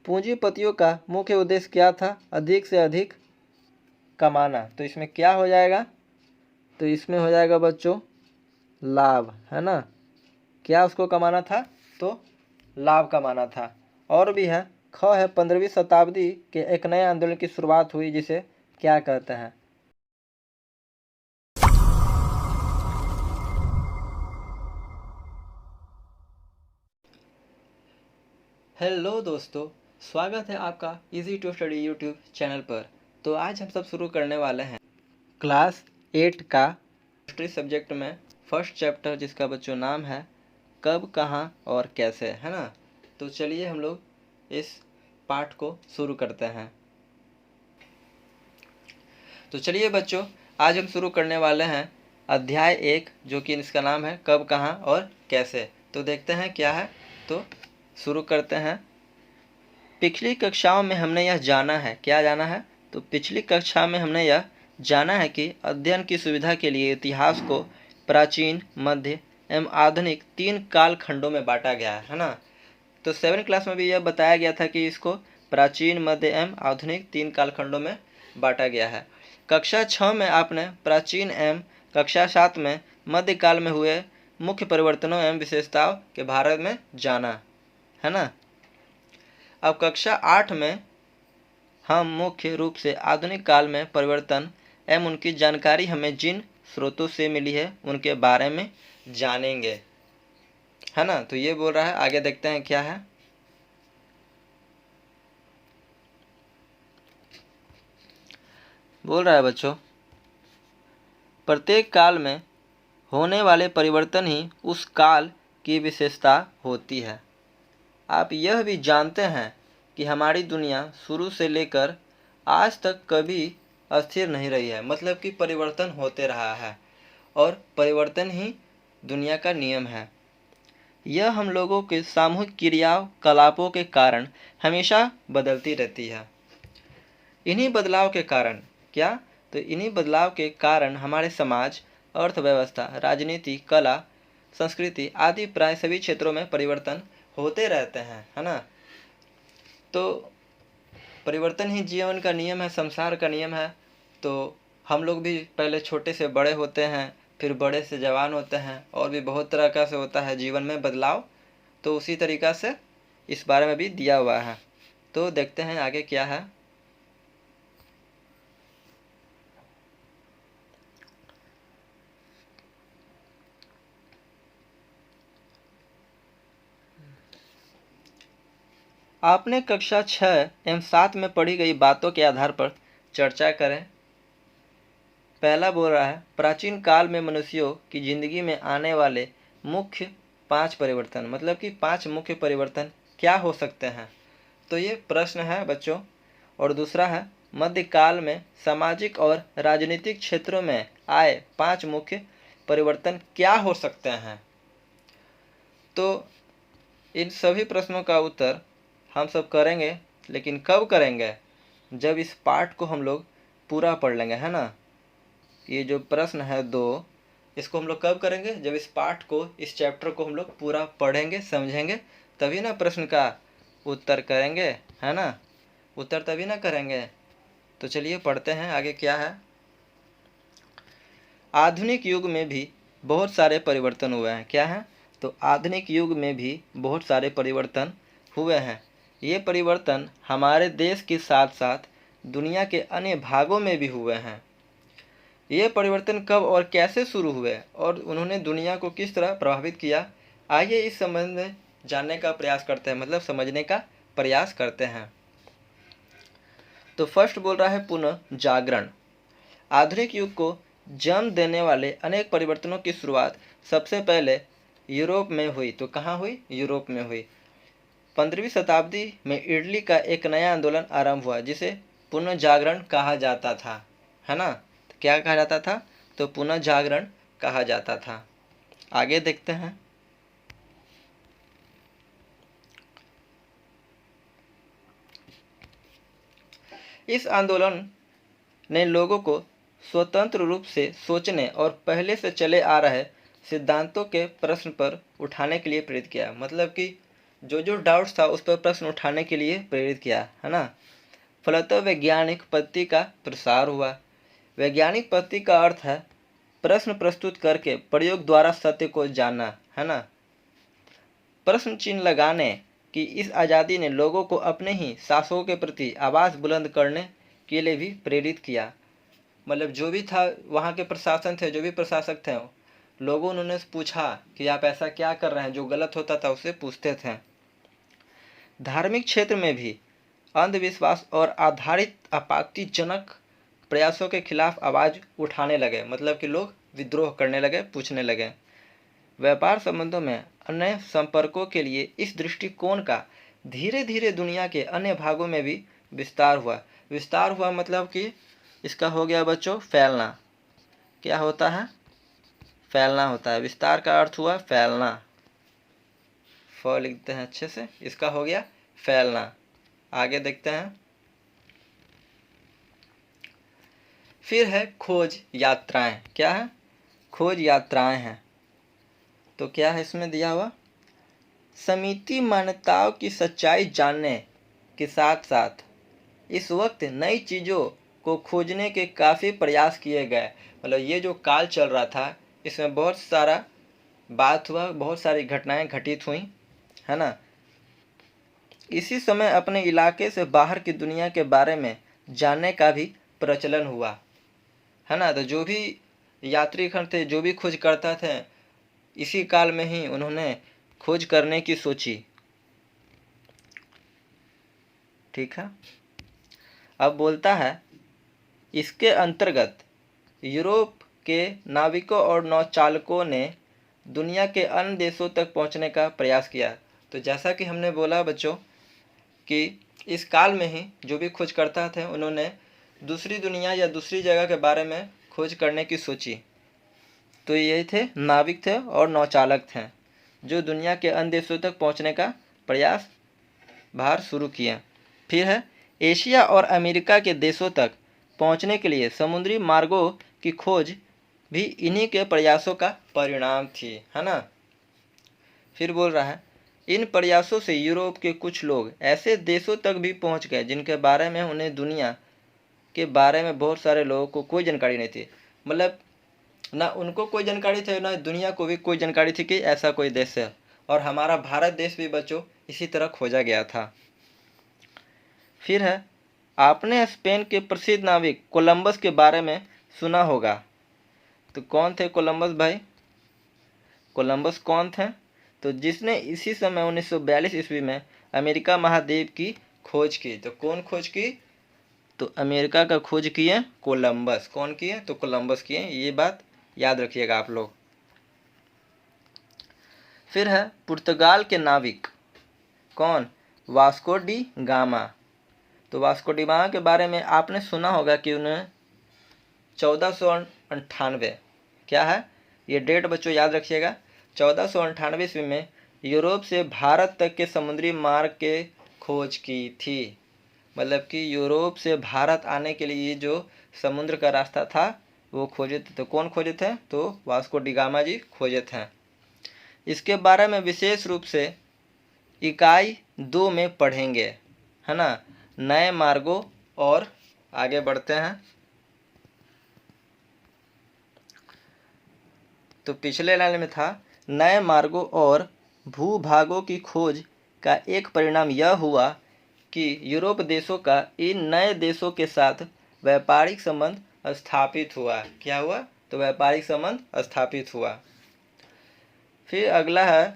पूंजीपतियों का मुख्य उद्देश्य क्या था? अधिक से अधिक कमाना। तो इसमें क्या हो जाएगा? तो इसमें हो जाएगा बच्चों लाभ, है ना। क्या उसको कमाना था? तो लाभ कमाना था। और भी है, ख है 15वीं शताब्दी के एक नए आंदोलन की शुरुआत हुई जिसे क्या कहते हैं? हेलो दोस्तों, स्वागत है आपका easy to study YouTube channel पर। तो आज हम सब शुरू करने वाले हैं क्लास 8 का हिस्ट्री सब्जेक्ट में फर्स्ट चैप्टर, जिसका बच्चों नाम है कब, कहाँ और कैसे, है ना। तो चलिए हम लोग इस पाठ को शुरू करते हैं। तो चलिए बच्चों, आज हम शुरू करने वाले हैं अध्याय 1, जो कि इसका नाम है कब, कहाँ और कैसे। तो देखते हैं क्या है। तो शुरू करते हैं। पिछली कक्षाओं में हमने यह जाना है, क्या जाना है? तो पिछली कक्षा में हमने यह जाना है कि अध्ययन की सुविधा के लिए इतिहास को प्राचीन, मध्य एवं आधुनिक 3 कालखंडों में बांटा गया है ना। तो 7 क्लास में भी यह बताया गया था कि इसको प्राचीन, मध्य एवं आधुनिक 3 कालखंडों में बांटा गया है। कक्षा 6 में आपने प्राचीन एवं कक्षा 7 में मध्यकाल में हुए मुख्य परिवर्तनों एवं विशेषताओं के बारे में जाना, है ना। अब कक्षा 8 में हम मुख्य रूप से आधुनिक काल में परिवर्तन एवं उनकी जानकारी हमें जिन स्रोतों से मिली है उनके बारे में जानेंगे, है ना। तो ये बोल रहा है, आगे देखते हैं क्या है। बोल रहा है बच्चों, प्रत्येक काल में होने वाले परिवर्तन ही उस काल की विशेषता होती है। आप यह भी जानते हैं कि हमारी दुनिया शुरू से लेकर आज तक कभी अस्थिर नहीं रही है, मतलब कि परिवर्तन होते रहा है और परिवर्तन ही दुनिया का नियम है। यह हम लोगों के सामूहिक क्रियाकलापों के कारण हमेशा बदलती रहती है। इन्हीं बदलाव के कारण क्या? तो इन्हीं बदलाव के कारण हमारे समाज, अर्थव्यवस्था, राजनीति, कला, संस्कृति आदि प्राय सभी क्षेत्रों में परिवर्तन होते रहते हैं, है ना। तो परिवर्तन ही जीवन का नियम है, संसार का नियम है। तो हम लोग भी पहले छोटे से बड़े होते हैं, फिर बड़े से जवान होते हैं, और भी बहुत तरह का से होता है जीवन में बदलाव। तो उसी तरीक़ा से इस बारे में भी दिया हुआ है। तो देखते हैं आगे क्या है। आपने कक्षा 6 एवं 7 में पढ़ी गई बातों के आधार पर चर्चा करें। पहला बोल रहा है, प्राचीन काल में मनुष्यों की जिंदगी में आने वाले मुख्य 5 परिवर्तन, मतलब कि 5 मुख्य परिवर्तन क्या हो सकते हैं। तो ये प्रश्न है बच्चों। और दूसरा है, मध्यकाल में सामाजिक और राजनीतिक क्षेत्रों में आए 5 मुख्य परिवर्तन क्या हो सकते हैं। तो इन सभी प्रश्नों का उत्तर हम सब करेंगे, लेकिन कब करेंगे? जब इस पाठ को हम लोग पूरा पढ़ लेंगे, है ना। ये जो प्रश्न है 2, इसको हम लोग कब करेंगे? जब इस पाठ को, इस चैप्टर को हम लोग पूरा पढ़ेंगे, समझेंगे, तभी ना प्रश्न का उत्तर करेंगे, है ना। उत्तर तभी ना करेंगे। तो चलिए पढ़ते हैं आगे क्या है। आधुनिक युग में भी बहुत सारे परिवर्तन हुए हैं, क्या है? तो आधुनिक युग में भी बहुत सारे परिवर्तन हुए हैं। ये परिवर्तन हमारे देश के साथ साथ दुनिया के अन्य भागों में भी हुए हैं। ये परिवर्तन कब और कैसे शुरू हुए और उन्होंने दुनिया को किस तरह प्रभावित किया, आइए इस संबंध में जानने का प्रयास करते हैं, मतलब समझने का प्रयास करते हैं। तो फर्स्ट बोल रहा है पुनः जागरण। आधुनिक युग को जन्म देने वाले अनेक परिवर्तनों की शुरुआत सबसे पहले यूरोप में हुई। तो कहाँ हुई? यूरोप में हुई। 15वीं शताब्दी में इटली का एक नया आंदोलन आरंभ हुआ जिसे पुनः जागरण कहा जाता था, है ना। क्या कहा जाता था? तो पुनः जागरण कहा जाता था। आगे देखते हैं। इस आंदोलन ने लोगों को स्वतंत्र रूप से सोचने और पहले से चले आ रहे सिद्धांतों के प्रश्न पर उठाने के लिए प्रेरित किया। मतलब कि जो जो डाउट्स था उस पर प्रश्न उठाने के लिए प्रेरित किया, है ना। फलतः वैज्ञानिक पद्धति का प्रसार हुआ। वैज्ञानिक पद्धति का अर्थ है प्रश्न प्रस्तुत करके प्रयोग द्वारा सत्य को जानना, है ना। प्रश्न चिन्ह लगाने की इस आज़ादी ने लोगों को अपने ही शासकों के प्रति आवाज़ बुलंद करने के लिए भी प्रेरित किया। मतलब जो भी था वहाँ के प्रशासन थे, जो भी प्रशासक थे, लोगों उन्होंने पूछा कि आप ऐसा क्या कर रहे हैं, जो गलत होता था उससे पूछते थे। धार्मिक क्षेत्र में भी अंधविश्वास और आधारित आपत्तिजनक प्रयासों के खिलाफ आवाज़ उठाने लगे, मतलब कि लोग विद्रोह करने लगे, पूछने लगे। व्यापार संबंधों में अन्य संपर्कों के लिए इस दृष्टिकोण का धीरे धीरे दुनिया के अन्य भागों में भी विस्तार हुआ। विस्तार हुआ मतलब कि इसका हो गया बच्चों फैलना। क्या होता है? फैलना होता है। विस्तार का अर्थ हुआ फैलना। फ लिखते हैं अच्छे से, इसका हो गया फैलना। आगे देखते हैं। फिर है खोज यात्राएं। क्या है? खोज यात्राएं हैं। तो क्या है इसमें दिया हुआ? समिति मान्यताओं की सच्चाई जानने के साथ साथ इस वक्त नई चीज़ों को खोजने के काफ़ी प्रयास किए गए। मतलब ये जो काल चल रहा था इसमें बहुत सारा बात हुआ, बहुत सारी घटनाएं घटित हुई, है ना। इसी समय अपने इलाके से बाहर की दुनिया के बारे में जानने का भी प्रचलन हुआ, है ना। तो जो भी यात्रीगण थे, जो भी खोज करता थे, इसी काल में ही उन्होंने खोज करने की सोची। ठीक है। अब बोलता है इसके अंतर्गत यूरोप के नाविकों और नौचालकों ने दुनिया के अन्य देशों तक पहुंचने का प्रयास किया। तो जैसा कि हमने बोला बच्चों कि इस काल में ही जो भी खोज करता थे उन्होंने दूसरी दुनिया या दूसरी जगह के बारे में खोज करने की सोची। तो ये थे नाविक थे और नौचालक थे जो दुनिया के अन्य देशों तक पहुंचने का प्रयास बाहर शुरू किए। फिर है एशिया और अमेरिका के देशों तक पहुंचने के लिए समुद्री मार्गों की खोज भी इन्हीं के प्रयासों का परिणाम थी, है ना। फिर बोल रहा है इन प्रयासों से यूरोप के कुछ लोग ऐसे देशों तक भी पहुंच गए जिनके बारे में उन्हें दुनिया के बारे में बहुत सारे लोगों को कोई जानकारी नहीं थी। मतलब ना उनको कोई जानकारी थी, ना दुनिया को भी कोई जानकारी थी कि ऐसा कोई देश है। और हमारा भारत देश भी बच्चों इसी तरह खोजा गया था। फिर है आपने स्पेन के प्रसिद्ध नाविक कोलंबस के बारे में सुना होगा। तो कौन थे कोलंबस भाई? कोलंबस कौन थे? तो जिसने इसी समय 1942 ईस्वी में अमेरिका महाद्वीप की खोज की। तो कौन खोज की? तो अमेरिका का खोज किए कोलंबस। कौन किए? तो कोलंबस किए। ये बात याद रखिएगा आप लोग। फिर है पुर्तगाल के नाविक। कौन? Vasco D gamma. तो वास्को डी गामा के बारे में आपने सुना होगा कि उन्हें 1498, क्या है ये डेट बच्चों याद रखिएगा, 1498 ईस्वी में यूरोप से भारत तक के समुद्री मार्ग के खोज की थी। मतलब कि यूरोप से भारत आने के लिए जो समुद्र का रास्ता था वो खोजे थे। तो कौन खोजे थे? तो वास्को डी गामा जी खोजे थे। इसके बारे में विशेष रूप से इकाई 2 में पढ़ेंगे, है ना। नए मार्गों और आगे बढ़ते हैं। तो पिछले लाइन में था नए मार्गों और भूभागों की खोज का एक परिणाम यह हुआ कि यूरोप देशों का इन नए देशों के साथ व्यापारिक संबंध स्थापित हुआ। क्या हुआ? तो व्यापारिक संबंध स्थापित हुआ। फिर अगला है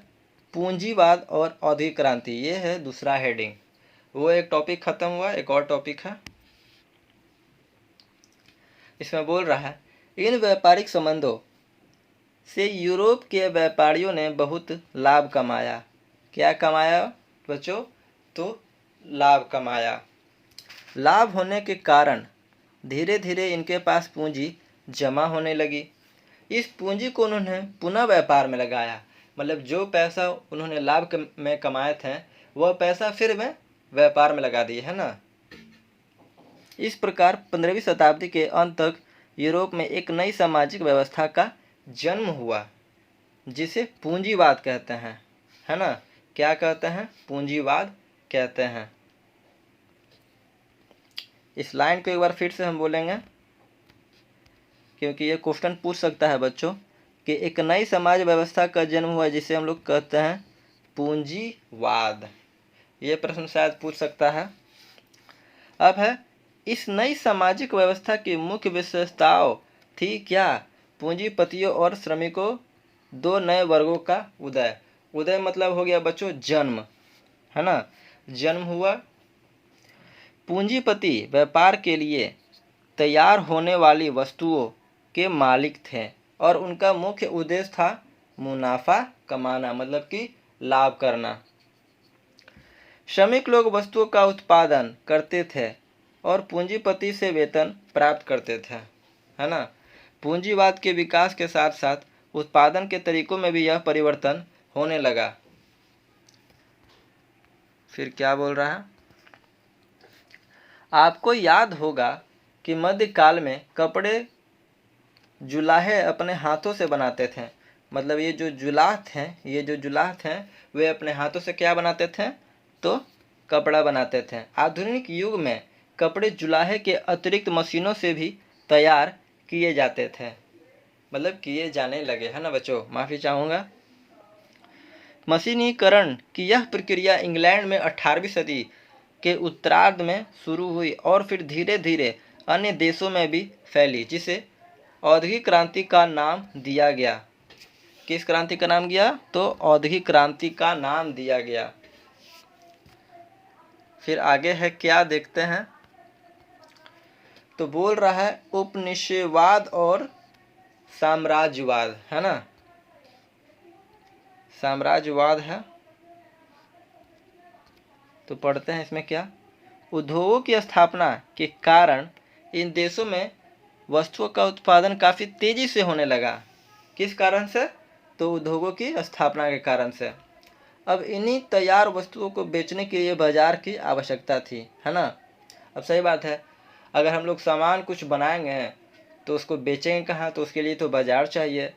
पूंजीवाद और औद्योगिक क्रांति। ये है दूसरा हेडिंग। वो एक टॉपिक खत्म हुआ, एक और टॉपिक है। इसमें बोल रहा है इन व्यापारिक संबंधों से यूरोप के व्यापारियों ने बहुत लाभ कमाया। क्या कमाया बच्चों? तो लाभ कमाया। लाभ होने के कारण धीरे धीरे इनके पास पूंजी जमा होने लगी। इस पूंजी को उन्होंने पुनः व्यापार में लगाया। मतलब जो पैसा उन्होंने लाभ में कमाए थे वह पैसा फिर में व्यापार में लगा दिए, है ना। इस प्रकार 15वीं शताब्दी के अंत तक यूरोप में एक नई सामाजिक व्यवस्था का जन्म हुआ जिसे पूंजीवाद कहते हैं, है ना। क्या कहते हैं? पूंजीवाद कहते हैं। इस लाइन को एक बार फिर से हम बोलेंगे, क्योंकि ये क्वेश्चन पूछ सकता है बच्चों कि एक नई समाज व्यवस्था का जन्म हुआ जिसे हम लोग कहते हैं पूंजीवाद। ये प्रश्न शायद पूछ सकता है। अब है, इस नई सामाजिक व्यवस्था की मुख्य विशेषताओं थी क्या? पूंजीपतियों और श्रमिकों, दो नए वर्गों का उदय। उदय मतलब हो गया बच्चों जन्म, है ना? जन्म हुआ। पूंजीपति व्यापार के लिए तैयार होने वाली वस्तुओं के मालिक थे और उनका मुख्य उद्देश्य था मुनाफा कमाना, मतलब कि लाभ करना। श्रमिक लोग वस्तुओं का उत्पादन करते थे और पूंजीपति से वेतन प्राप्त करते थे, है ना? पूंजीवाद के विकास के साथ साथ उत्पादन के तरीकों में भी यह परिवर्तन होने लगा। फिर क्या बोल रहा है? आपको याद होगा कि मध्यकाल में कपड़े जुलाहे अपने हाथों से बनाते थे। मतलब ये जो जुलाह थे वे अपने हाथों से क्या बनाते थे? तो कपड़ा बनाते थे। आधुनिक युग में कपड़े जुलाहे के अतिरिक्त मशीनों से भी तैयार किए जाते थे, मतलब किए जाने लगे, है ना बच्चों? माफ़ी चाहूँगा। मशीनीकरण की यह प्रक्रिया इंग्लैंड में 18वीं सदी के उत्तरार्ध में शुरू हुई और फिर धीरे धीरे अन्य देशों में भी फैली, जिसे औद्योगिक क्रांति का नाम दिया गया। किस क्रांति का नाम गया? तो औद्योगिक क्रांति का नाम दिया गया। फिर आगे है क्या, देखते हैं। तो बोल रहा है उपनिवेशवाद और साम्राज्यवाद, है ना? साम्राज्यवाद है, तो पढ़ते हैं इसमें क्या। उद्योगों की स्थापना के कारण इन देशों में वस्तुओं का उत्पादन काफ़ी तेजी से होने लगा। किस कारण से? तो उद्योगों की स्थापना के कारण से। अब इन्हीं तैयार वस्तुओं को बेचने के लिए बाजार की आवश्यकता थी, है ना? अब सही बात है, अगर हम लोग सामान कुछ बनाएंगे तो उसको बेचेंगे कहाँ? तो उसके लिए तो बाजार चाहिए।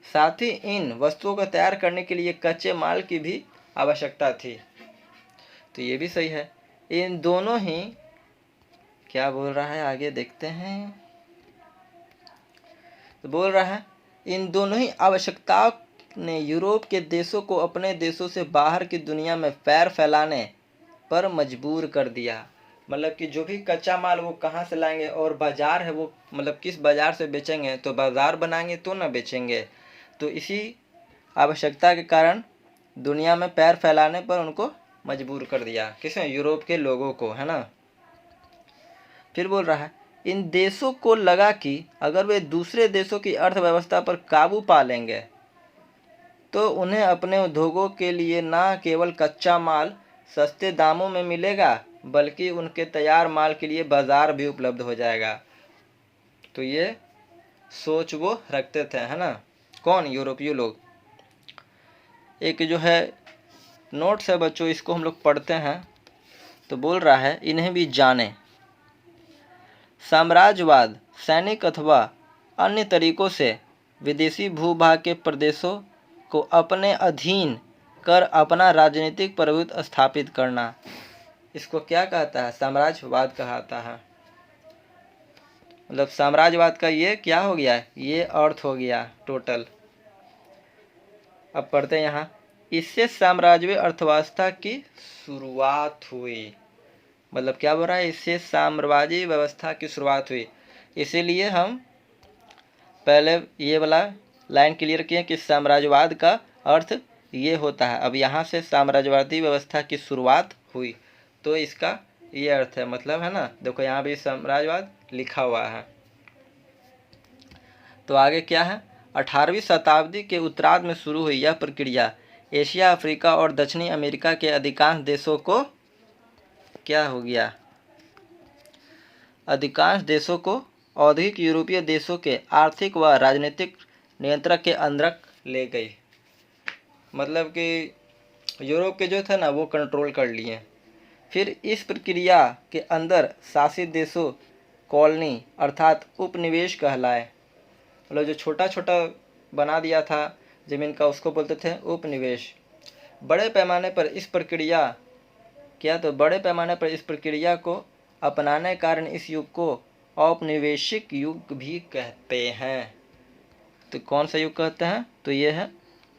साथ ही इन वस्तुओं को तैयार करने के लिए कच्चे माल की भी आवश्यकता थी। तो ये भी सही है। इन दोनों ही, क्या बोल रहा है आगे देखते हैं। तो बोल रहा है इन दोनों ही आवश्यकताओं ने यूरोप के देशों को अपने देशों से बाहर की दुनिया में पैर फैलाने पर मजबूर कर दिया। मतलब कि जो भी कच्चा माल वो कहाँ से लाएंगे और बाजार है वो मतलब किस बाजार से बेचेंगे? तो बाजार बनाएंगे तो ना बेचेंगे। तो इसी आवश्यकता के कारण दुनिया में पैर फैलाने पर उनको मजबूर कर दिया। किसने? यूरोप के लोगों को, है ना? फिर बोल रहा है इन देशों को लगा कि अगर वे दूसरे देशों की अर्थव्यवस्था पर काबू पा लेंगे तो उन्हें अपने उद्योगों के लिए न केवल कच्चा माल सस्ते दामों में मिलेगा बल्कि उनके तैयार माल के लिए बाजार भी उपलब्ध हो जाएगा। तो ये सोच वो रखते थे, है ना? कौन? यूरोपीय लोग। एक जो है नोट्स है बच्चों, इसको हम लोग पढ़ते हैं। तो बोल रहा है इन्हें भी जाने। साम्राज्यवाद सैनिक अथवा अन्य तरीकों से विदेशी भूभाग के प्रदेशों को अपने अधीन कर अपना राजनीतिक प्रभुत्व स्थापित करना, इसको क्या कहता है? साम्राज्यवाद कहता है। मतलब साम्राज्यवाद का ये क्या हो गया? ये अर्थ हो गया टोटल। अब पढ़ते हैं यहाँ, इससे साम्राज्यवादी अर्थव्यवस्था की शुरुआत हुई। मतलब क्या बोल रहा है? इससे साम्राज्यवादी व्यवस्था की शुरुआत हुई। इसीलिए हम पहले ये वाला लाइन क्लियर किए कि साम्राज्यवाद का अर्थ ये होता है। अब यहाँ से साम्राज्यवादी व्यवस्था की शुरुआत हुई तो इसका ये अर्थ है, मतलब, है ना? देखो यहाँ भी साम्राज्यवाद लिखा हुआ है। तो आगे क्या है? 18वीं शताब्दी के उत्तरार्ध में शुरू हुई यह प्रक्रिया एशिया, अफ्रीका और दक्षिणी अमेरिका के अधिकांश देशों को क्या हो गया? अधिकांश देशों को औद्योगिक यूरोपीय देशों के आर्थिक व राजनीतिक नियंत्रण के अंदर ले गई। मतलब कि यूरोप के जो थे ना वो कंट्रोल कर लिए। फिर इस प्रक्रिया के अंदर शासित देशों कॉलोनी अर्थात उपनिवेश कहलाए। मतलब जो छोटा छोटा बना दिया था ज़मीन का उसको बोलते थे उपनिवेश। बड़े पैमाने पर इस प्रक्रिया को अपनाने के कारण इस युग को औपनिवेशिक युग भी कहते हैं। तो कौन सा युग कहते हैं? तो ये है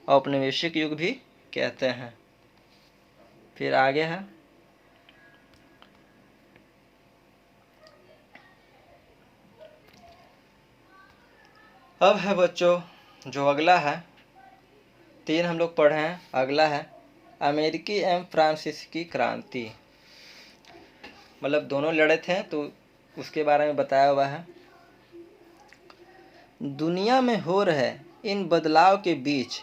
औपनिवेशिक युग भी कहते हैं। फिर आगे है अब है बच्चों जो अगला है, 3 हम लोग पढ़े हैं, अगला है अमेरिकी एवं फ्रांसीसी क्रांति। मतलब दोनों लड़े थे तो उसके बारे में बताया हुआ है। दुनिया में हो रहे इन बदलाव के बीच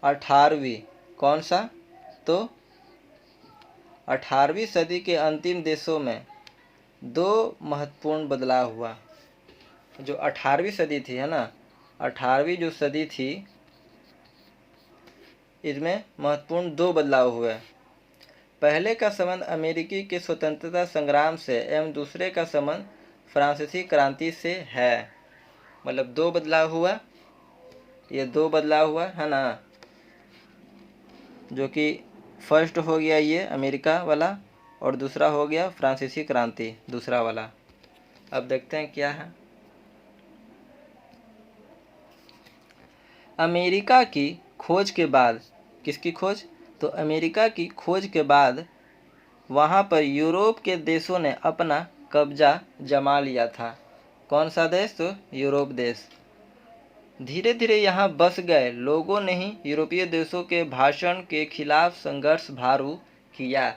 18वीं कौन सा? तो 18वीं सदी के अंतिम देशों में 2 महत्वपूर्ण बदलाव हुआ। जो 18वीं सदी थी है ना, 18वीं जो सदी थी इसमें महत्वपूर्ण 2 बदलाव हुए। पहले का संबंध अमेरिकी के स्वतंत्रता संग्राम से एवं दूसरे का संबंध फ्रांसीसी क्रांति से है। मतलब 2 बदलाव हुआ, ये 2 बदलाव हुआ है ना, जो कि फर्स्ट हो गया ये अमेरिका वाला और दूसरा हो गया फ्रांसीसी क्रांति दूसरा वाला। अब देखते हैं क्या है। अमेरिका की खोज के बाद, किसकी खोज? तो अमेरिका की खोज के बाद वहाँ पर यूरोप के देशों ने अपना कब्जा जमा लिया था। कौन सा देश? तो यूरोप देश। धीरे धीरे यहाँ बस गए लोगों ने ही यूरोपीय देशों के भाषण के खिलाफ संघर्ष भारू किया।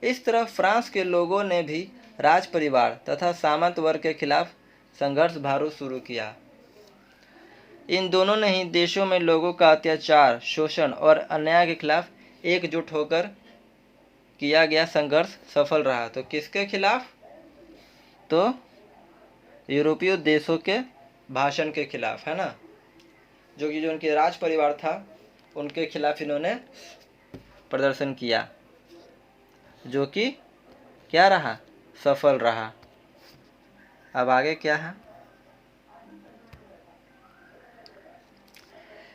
इस तरह फ्रांस के लोगों ने भी राज परिवार तथा सामंत वर्ग के खिलाफ संघर्ष भारू शुरू किया। इन दोनों ने ही देशों में लोगों का अत्याचार, शोषण और अन्याय के खिलाफ एकजुट होकर किया गया संघर्ष सफल रहा। तो किसके खिलाफ? तो यूरोपीय देशों के भाषण के खिलाफ, है ना, जो उनके राज परिवार था उनके खिलाफ इन्होंने प्रदर्शन किया, जो कि क्या रहा? सफल रहा। अब आगे क्या है?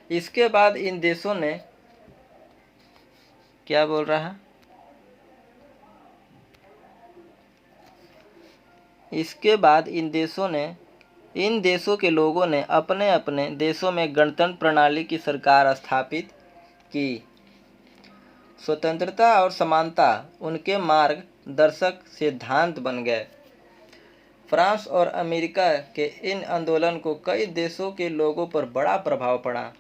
इसके बाद इन देशों ने क्या बोल रहा है? इसके बाद इन देशों के लोगों ने अपने अपने देशों में गणतंत्र प्रणाली की सरकार स्थापित की। स्वतंत्रता और समानता उनके मार्गदर्शक सिद्धांत बन गए। फ्रांस और अमेरिका के इन आंदोलन को कई देशों के लोगों पर बड़ा प्रभाव पड़ा।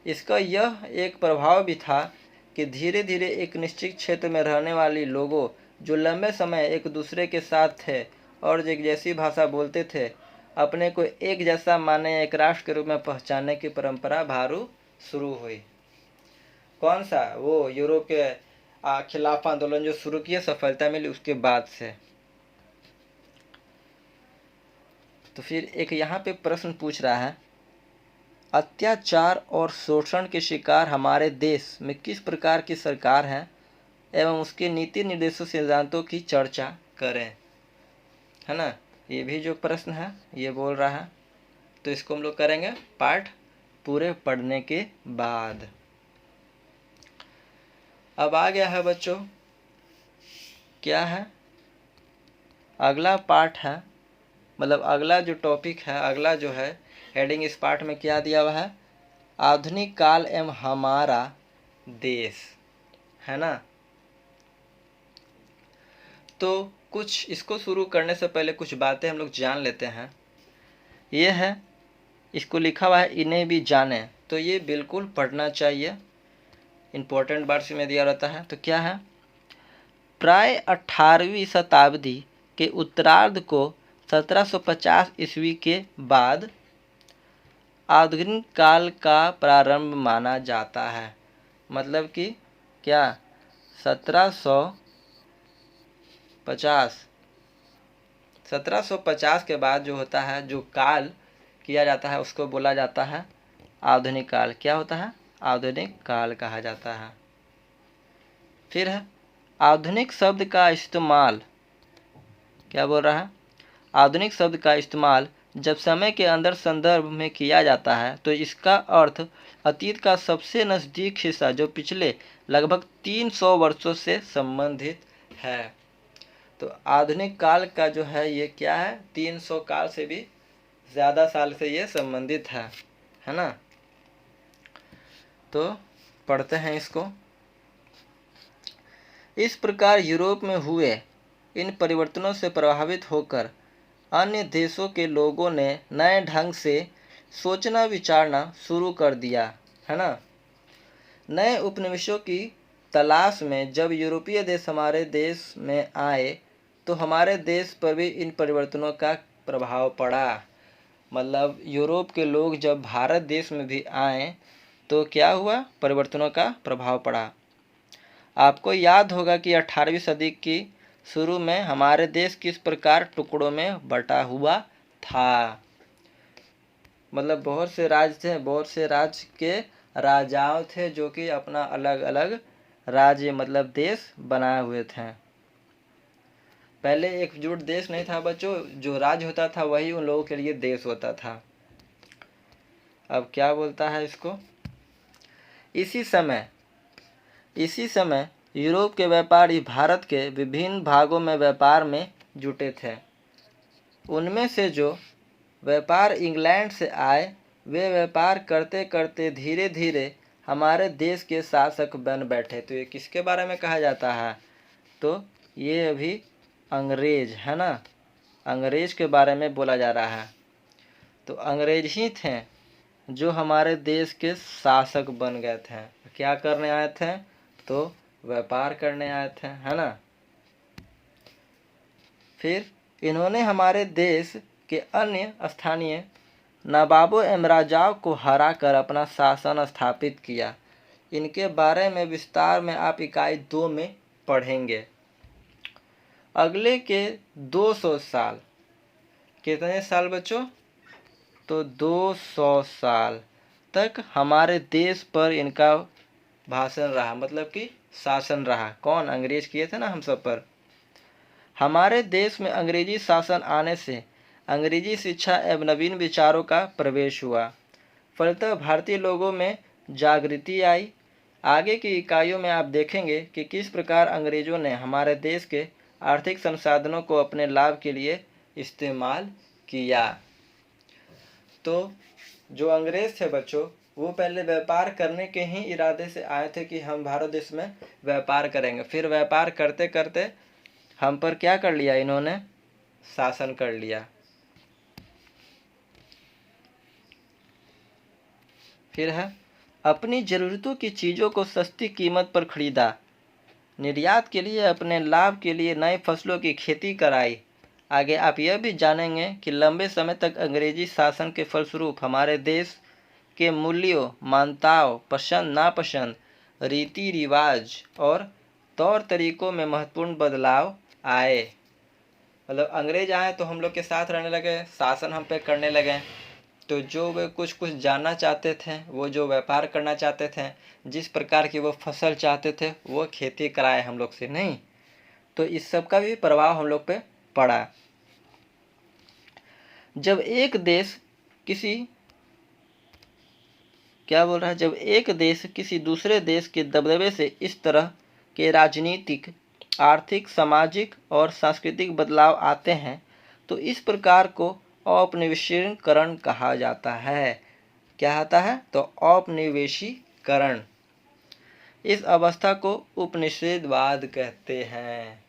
इसका यह एक प्रभाव भी था कि धीरे धीरे एक निश्चित क्षेत्र में रहने वाले लोगों जो लंबे समय एक दूसरे के साथ थे और एक जैसी भाषा बोलते थे, अपने को एक जैसा माने एक राष्ट्र के रूप में पहचानने की परंपरा भारू शुरू हुई। कौन सा? वो यूरोप के खिलाफ आंदोलन जो शुरू किए, सफलता मिली उसके बाद से। तो फिर एक यहाँ पे प्रश्न पूछ रहा है, अत्याचार और शोषण के शिकार हमारे देश में किस प्रकार की सरकार है एवं उसके नीति निर्देशों सिद्धांतों की चर्चा करें, है ना। ये भी जो प्रश्न है ये बोल रहा है, तो इसको हम लोग करेंगे पाठ पूरे पढ़ने के बाद। अब आ गया है बच्चों, क्या है? अगला पाठ है, मतलब अगला जो टॉपिक है, अगला जो है हेडिंग इस पाठ में क्या दिया हुआ है? आधुनिक काल एवं हमारा देश, है ना। तो कुछ इसको शुरू करने से पहले कुछ बातें हम लोग जान लेते हैं। ये है, इसको लिखा हुआ है इन्हें भी जाने, तो ये बिल्कुल पढ़ना चाहिए, इम्पोर्टेंट वर्ड्स में दिया रहता है। तो क्या है? प्राय 18वीं शताब्दी के उत्तरार्ध को 1750 ईस्वी के बाद आधुनिक काल का प्रारंभ माना जाता है। मतलब कि क्या? 1750 के बाद जो होता है, जो काल किया जाता है उसको बोला जाता है आधुनिक काल। क्या होता है? आधुनिक काल कहा जाता है। फिर है आधुनिक शब्द का इस्तेमाल, क्या बोल रहा है? आधुनिक शब्द का इस्तेमाल जब समय के अंदर संदर्भ में किया जाता है तो इसका अर्थ अतीत का सबसे नज़दीक हिस्सा जो पिछले लगभग 300 वर्षों से संबंधित है। तो आधुनिक काल का जो है ये क्या है, 300 काल से भी ज़्यादा साल से ये संबंधित है ना। तो पढ़ते हैं इसको। इस प्रकार यूरोप में हुए इन परिवर्तनों से प्रभावित होकर अन्य देशों के लोगों ने नए ढंग से सोचना विचारना शुरू कर दिया, है ना। नए उपनिवेशों की तलाश में जब यूरोपीय देश हमारे देश में आए तो हमारे देश पर भी इन परिवर्तनों का प्रभाव पड़ा। मतलब यूरोप के लोग जब भारत देश में भी आए तो क्या हुआ, परिवर्तनों का प्रभाव पड़ा। आपको याद होगा कि 18वीं सदी की शुरू में हमारे देश किस प्रकार टुकड़ों में बटा हुआ था। मतलब बहुत से राज्य थे, बहुत से राज्य के राजाओं थे जो कि अपना अलग अलग राज्य मतलब देश बनाए हुए थे। पहले एकजुट देश नहीं था बच्चों, जो राज्य होता था वही उन लोगों के लिए देश होता था। अब क्या बोलता है इसको, इसी समय यूरोप के व्यापारी भारत के विभिन्न भागों में व्यापार में जुटे थे। उनमें से जो व्यापार इंग्लैंड से आए वे व्यापार करते करते धीरे धीरे हमारे देश के शासक बन बैठे। तो ये किसके बारे में कहा जाता है, तो ये अभी अंग्रेज है ना, अंग्रेज के बारे में बोला जा रहा है। तो अंग्रेज ही थे जो हमारे देश के शासक बन गए थे। क्या करने आए थे, तो व्यापार करने आए थे, है ना। फिर इन्होंने हमारे देश के अन्य स्थानीय नवाबों एवं राजाओं को हराकर अपना शासन स्थापित किया। इनके बारे में विस्तार में आप इकाई 2 में पढ़ेंगे। अगले के 200 साल, कितने साल बच्चों, तो 200 साल तक हमारे देश पर इनका भाषण रहा, मतलब कि शासन रहा। कौन, अंग्रेज किए थे ना हम सब पर। हमारे देश में अंग्रेजी शासन आने से अंग्रेजी शिक्षा एवं नवीन विचारों का प्रवेश हुआ। फलतः भारतीय लोगों में जागृति आई। आगे की इकाइयों में आप देखेंगे कि किस प्रकार अंग्रेजों ने हमारे देश के आर्थिक संसाधनों को अपने लाभ के लिए इस्तेमाल किया। तो जो अंग्रेज थे बच्चों, वो पहले व्यापार करने के ही इरादे से आए थे कि हम भारत देश में व्यापार करेंगे। फिर व्यापार करते करते हम पर क्या कर लिया, इन्होंने शासन कर लिया। फिर है, अपनी ज़रूरतों की चीज़ों को सस्ती कीमत पर खरीदा, निर्यात के लिए अपने लाभ के लिए नए फसलों की खेती कराई। आगे आप यह भी जानेंगे कि लंबे समय तक अंग्रेजी शासन के फलस्वरूप हमारे देश के मूल्यों, मान्यताओं, पसंद नापसंद, रीति रिवाज और तौर तरीकों में महत्वपूर्ण बदलाव आए। मतलब अंग्रेज आए तो हम लोग के साथ रहने लगे, शासन हम पे करने लगे। तो जो वे कुछ कुछ जानना चाहते थे, वो जो व्यापार करना चाहते थे, जिस प्रकार की वो फसल चाहते थे, वो खेती कराए हम लोग से नहीं। तो इस सब का भी प्रभाव हम लोग पे पड़ा। जब एक देश किसी दूसरे देश के दबदबे से इस तरह के राजनीतिक, आर्थिक, सामाजिक और सांस्कृतिक बदलाव आते हैं तो इस प्रकार को औपनिवेशीकरण कहा जाता है। क्या आता है, तो औपनिवेशीकरण। इस अवस्था को उपनिषेधवाद कहते हैं।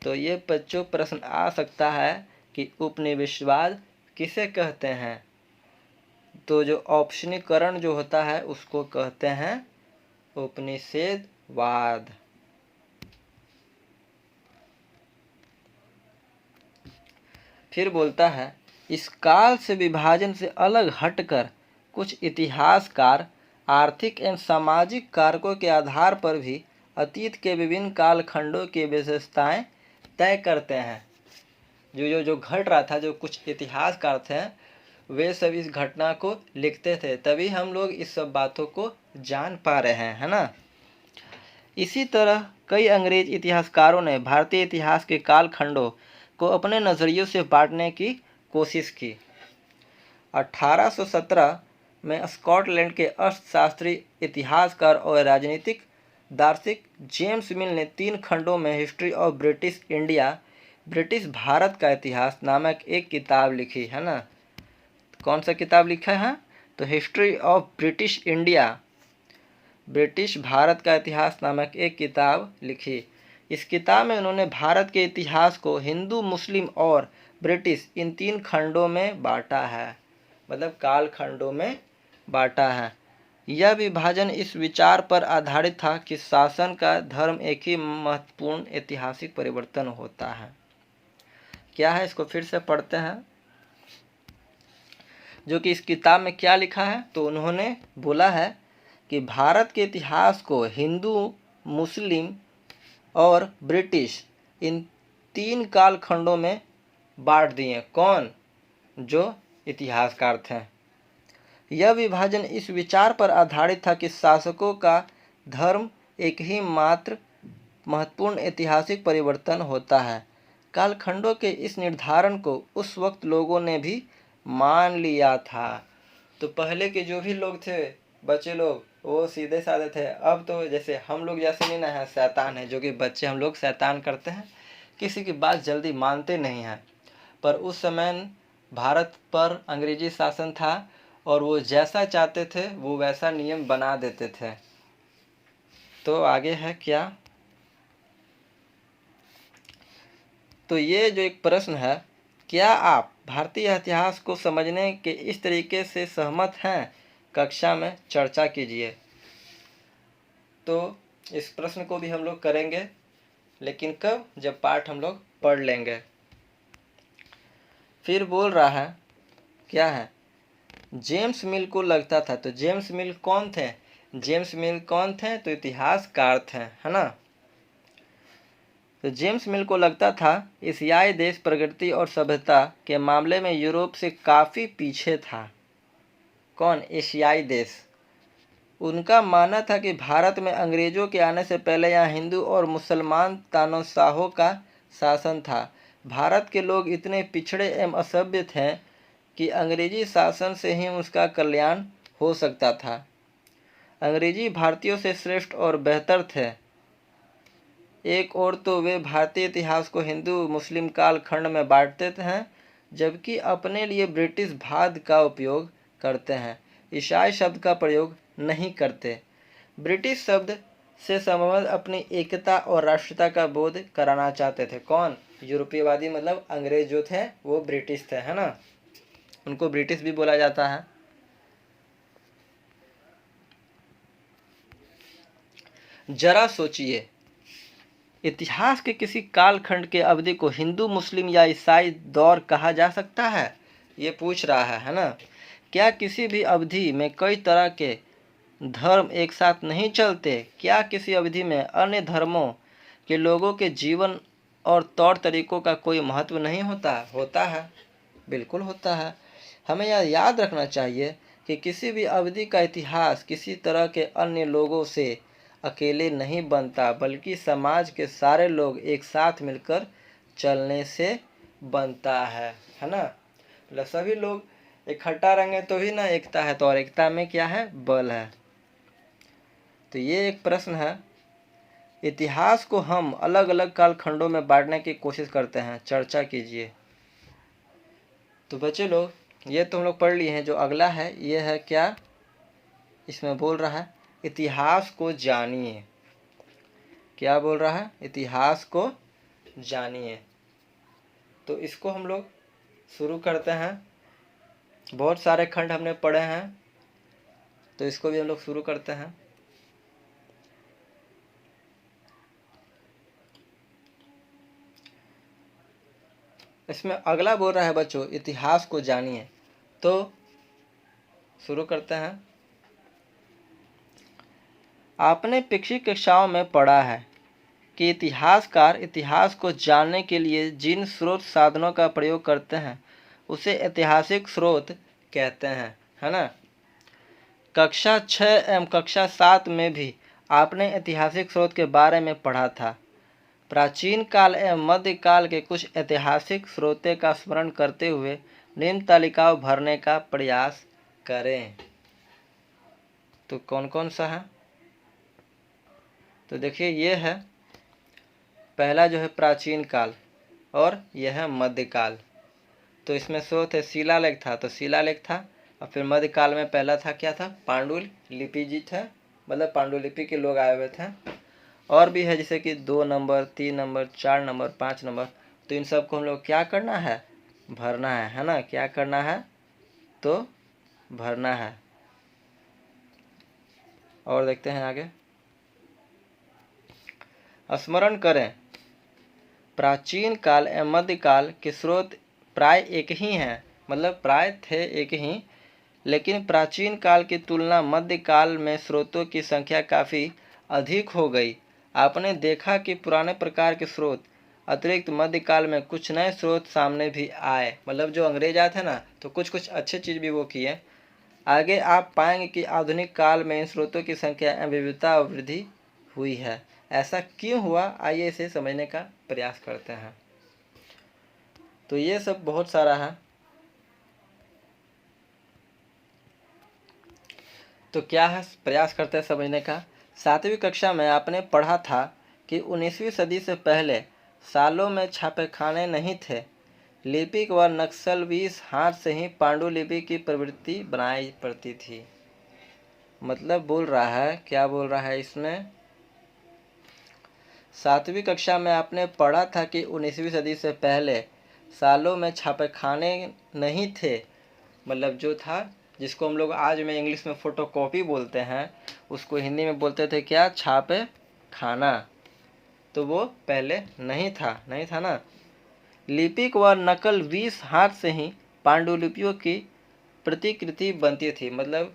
तो ये बच्चों प्रश्न आ सकता है कि उपनिवेशवाद किसे कहते हैं, तो जो औपनिवेशीकरण जो होता है उसको कहते हैं उपनिषेधवाद। फिर बोलता है, इस काल से विभाजन से अलग हटकर कुछ इतिहासकार आर्थिक एवं सामाजिक कारकों के आधार पर भी अतीत के विभिन्न कालखंडों की विशेषताएं तय करते हैं। जो घट रहा था, जो कुछ इतिहासकार थे वे सब इस घटना को लिखते थे, तभी हम लोग इस सब बातों को जान पा रहे हैं, है ना। इसी तरह कई अंग्रेज इतिहासकारों ने भारतीय इतिहास के कालखंडों को अपने नज़रियों से बांटने की कोशिश की। 1817 में स्कॉटलैंड के अर्थशास्त्री, इतिहासकार और राजनीतिक दार्शनिक जेम्स मिल ने 3 खंडों में history of British India, British Bharat का इतिहास नामक एक किताब लिखी है ना। कौन सा किताब लिखा है? तो history of British India, British Bharat का इतिहास नामक एक किताब लिखी। इस किताब में उन्होंने भारत के इतिहास को हिंदू, मुस्लिम और ब्रिटिश इन 3 खंडों में बांटा है, मतलब काल खंडों में बांटा है। यह विभाजन इस विचार पर आधारित था कि शासन का धर्म एक ही महत्वपूर्ण ऐतिहासिक परिवर्तन होता है। क्या है, इसको फिर से पढ़ते हैं, जो कि इस किताब में क्या लिखा है। तो उन्होंने बोला है कि भारत के इतिहास को हिंदू, मुस्लिम और ब्रिटिश इन 3 कालखंडों में बांट दिए। कौन? जो इतिहासकार थे। यह विभाजन इस विचार पर आधारित था कि शासकों का धर्म एक ही मात्र महत्वपूर्ण ऐतिहासिक परिवर्तन होता है। कालखंडों के इस निर्धारण को उस वक्त लोगों ने भी मान लिया था। तो पहले के जो भी लोग थे, बच्चे लोग, वो सीधे साधे थे। अब तो जैसे हम लोग जैसे नहीं ना है, शैतान है, जो कि बच्चे हम लोग शैतान करते हैं, किसी की बात जल्दी मानते नहीं हैं। पर उस समय भारत पर अंग्रेजी शासन था और वो जैसा चाहते थे वो वैसा नियम बना देते थे। तो आगे है क्या? तो ये जो एक प्रश्न है, क्या आप भारतीय इतिहास को समझने के इस तरीके से सहमत हैं? कक्षा में चर्चा कीजिए। तो इस प्रश्न को भी हम लोग करेंगे, लेकिन कब? जब पाठ हम लोग पढ़ लेंगे। फिर बोल रहा है, क्या है? जेम्स मिल को लगता था। तो जेम्स मिल कौन थे? जेम्स मिल कौन थे? तो इतिहासकार थे, है ना। तो जेम्स मिल को लगता था एशियाई देश प्रगति और सभ्यता के मामले में यूरोप से काफ़ी पीछे था। कौन? एशियाई देश। उनका मानना था कि भारत में अंग्रेजों के आने से पहले यहाँ हिंदू और मुसलमान तानाशाहों का शासन था। भारत के लोग इतने पिछड़े एवं असभ्य थे कि अंग्रेजी शासन से ही उसका कल्याण हो सकता था। अंग्रेजी भारतीयों से श्रेष्ठ और बेहतर थे। एक और तो वे भारतीय इतिहास को हिंदू मुस्लिम काल खंड में बांटते हैं, जबकि अपने लिए ब्रिटिश भाद का उपयोग करते हैं, ईसाई शब्द का प्रयोग नहीं करते। ब्रिटिश शब्द से संबंध अपनी एकता और राष्ट्रीयता का बोध कराना चाहते थे। कौन? यूरोपीयवादी, मतलब अंग्रेज जो थे वो ब्रिटिश थे, है ना। उनको ब्रिटिश भी बोला जाता है। जरा सोचिए, इतिहास के किसी कालखंड के अवधि को हिंदू, मुस्लिम या ईसाई दौर कहा जा सकता है? ये पूछ रहा है ना। क्या किसी भी अवधि में कई तरह के धर्म एक साथ नहीं चलते? क्या किसी अवधि में अन्य धर्मों के लोगों के जीवन और तौर तरीकों का कोई महत्व नहीं होता? होता है, बिल्कुल होता है। हमें यह याद रखना चाहिए कि किसी भी अवधि का इतिहास किसी तरह के अन्य लोगों से अकेले नहीं बनता, बल्कि समाज के सारे लोग एक साथ मिलकर चलने से बनता है ना। मतलब सभी लोग इकट्ठा रहेंगे तो ही ना एकता है, तो और एकता में क्या है? बल है। तो ये एक प्रश्न है। इतिहास को हम अलग अलग कालखंडों में बांटने की कोशिश करते हैं, चर्चा कीजिए। तो बच्चे लोग, ये तो हम लोग पढ़ लिए हैं। जो अगला है ये है क्या? इसमें बोल रहा है इतिहास को जानिए। क्या बोल रहा है? इतिहास को जानिए। तो इसको हम लोग शुरू करते हैं। बहुत सारे खंड हमने पढ़े हैं, तो इसको भी हम लोग शुरू करते हैं। इसमें अगला बोल रहा है बच्चों, इतिहास को जानिए। तो शुरू करते हैं। आपने पिछली कक्षाओं में पढ़ा है कि इतिहासकार इतिहास को जानने के लिए जिन स्रोत साधनों का प्रयोग करते हैं उसे ऐतिहासिक स्रोत कहते हैं, है ना। कक्षा 6 एवं कक्षा 7 में भी आपने ऐतिहासिक स्रोत के बारे में पढ़ा था। प्राचीन काल एवं मध्यकाल के कुछ ऐतिहासिक स्रोतों का स्मरण करते हुए निम्न तालिकाओं भरने का प्रयास करें। तो कौन कौन सा है? तो देखिए ये है पहला जो है प्राचीन काल और यह है मध्यकाल। तो इसमें स्रोत है शिलालेख था, तो शिलालेख था। और फिर मध्यकाल में पहला था क्या था, पांडुलिपि जी थे, मतलब पांडुलिपि के लोग आए हुए थे। और भी है जैसे कि 2 नंबर, 3 नंबर, 4 नंबर, 5 नंबर। तो इन सब को हम लोग क्या करना है, भरना है ना। क्या करना है, तो भरना है। और देखते हैं आगे। स्मरण करें, प्राचीन काल एवं मध्यकाल के स्रोत प्राय एक ही हैं, मतलब प्राय थे एक ही, लेकिन प्राचीन काल की तुलना मध्यकाल में स्रोतों की संख्या काफ़ी अधिक हो गई। आपने देखा कि पुराने प्रकार के स्रोत अतिरिक्त मध्यकाल में कुछ नए स्रोत सामने भी आए, मतलब जो अंग्रेज आए थे ना, तो कुछ कुछ अच्छे चीज़ भी वो किए। आगे आप पाएंगे कि आधुनिक काल में इन स्रोतों की संख्या एवं विविधता वृद्धि हुई है। ऐसा क्यों हुआ, आइए इसे समझने का प्रयास करते हैं। तो ये सब बहुत सारा है। तो क्या है, प्रयास करते हैं समझने का। 7वीं कक्षा में आपने पढ़ा था कि 19वीं सदी से पहले सालों में छापेखाने नहीं थे। लिपिक व नक्सलवीस हाथ से ही पांडुलिपि की प्रवृत्ति बनाई पड़ती थी। मतलब बोल रहा है, क्या बोल रहा है इसमें, 7वीं कक्षा में आपने पढ़ा था कि 19वीं सदी से पहले सालों में छापेखाने नहीं थे। मतलब जो था, जिसको हम लोग आज में इंग्लिश में फोटोकॉपी बोलते हैं, उसको हिंदी में बोलते थे क्या, छापे खाना। तो वो पहले नहीं था ना। लिपिक व नकल 20 हाथ से ही पांडुलिपियों की प्रतिकृति बनती थी। मतलब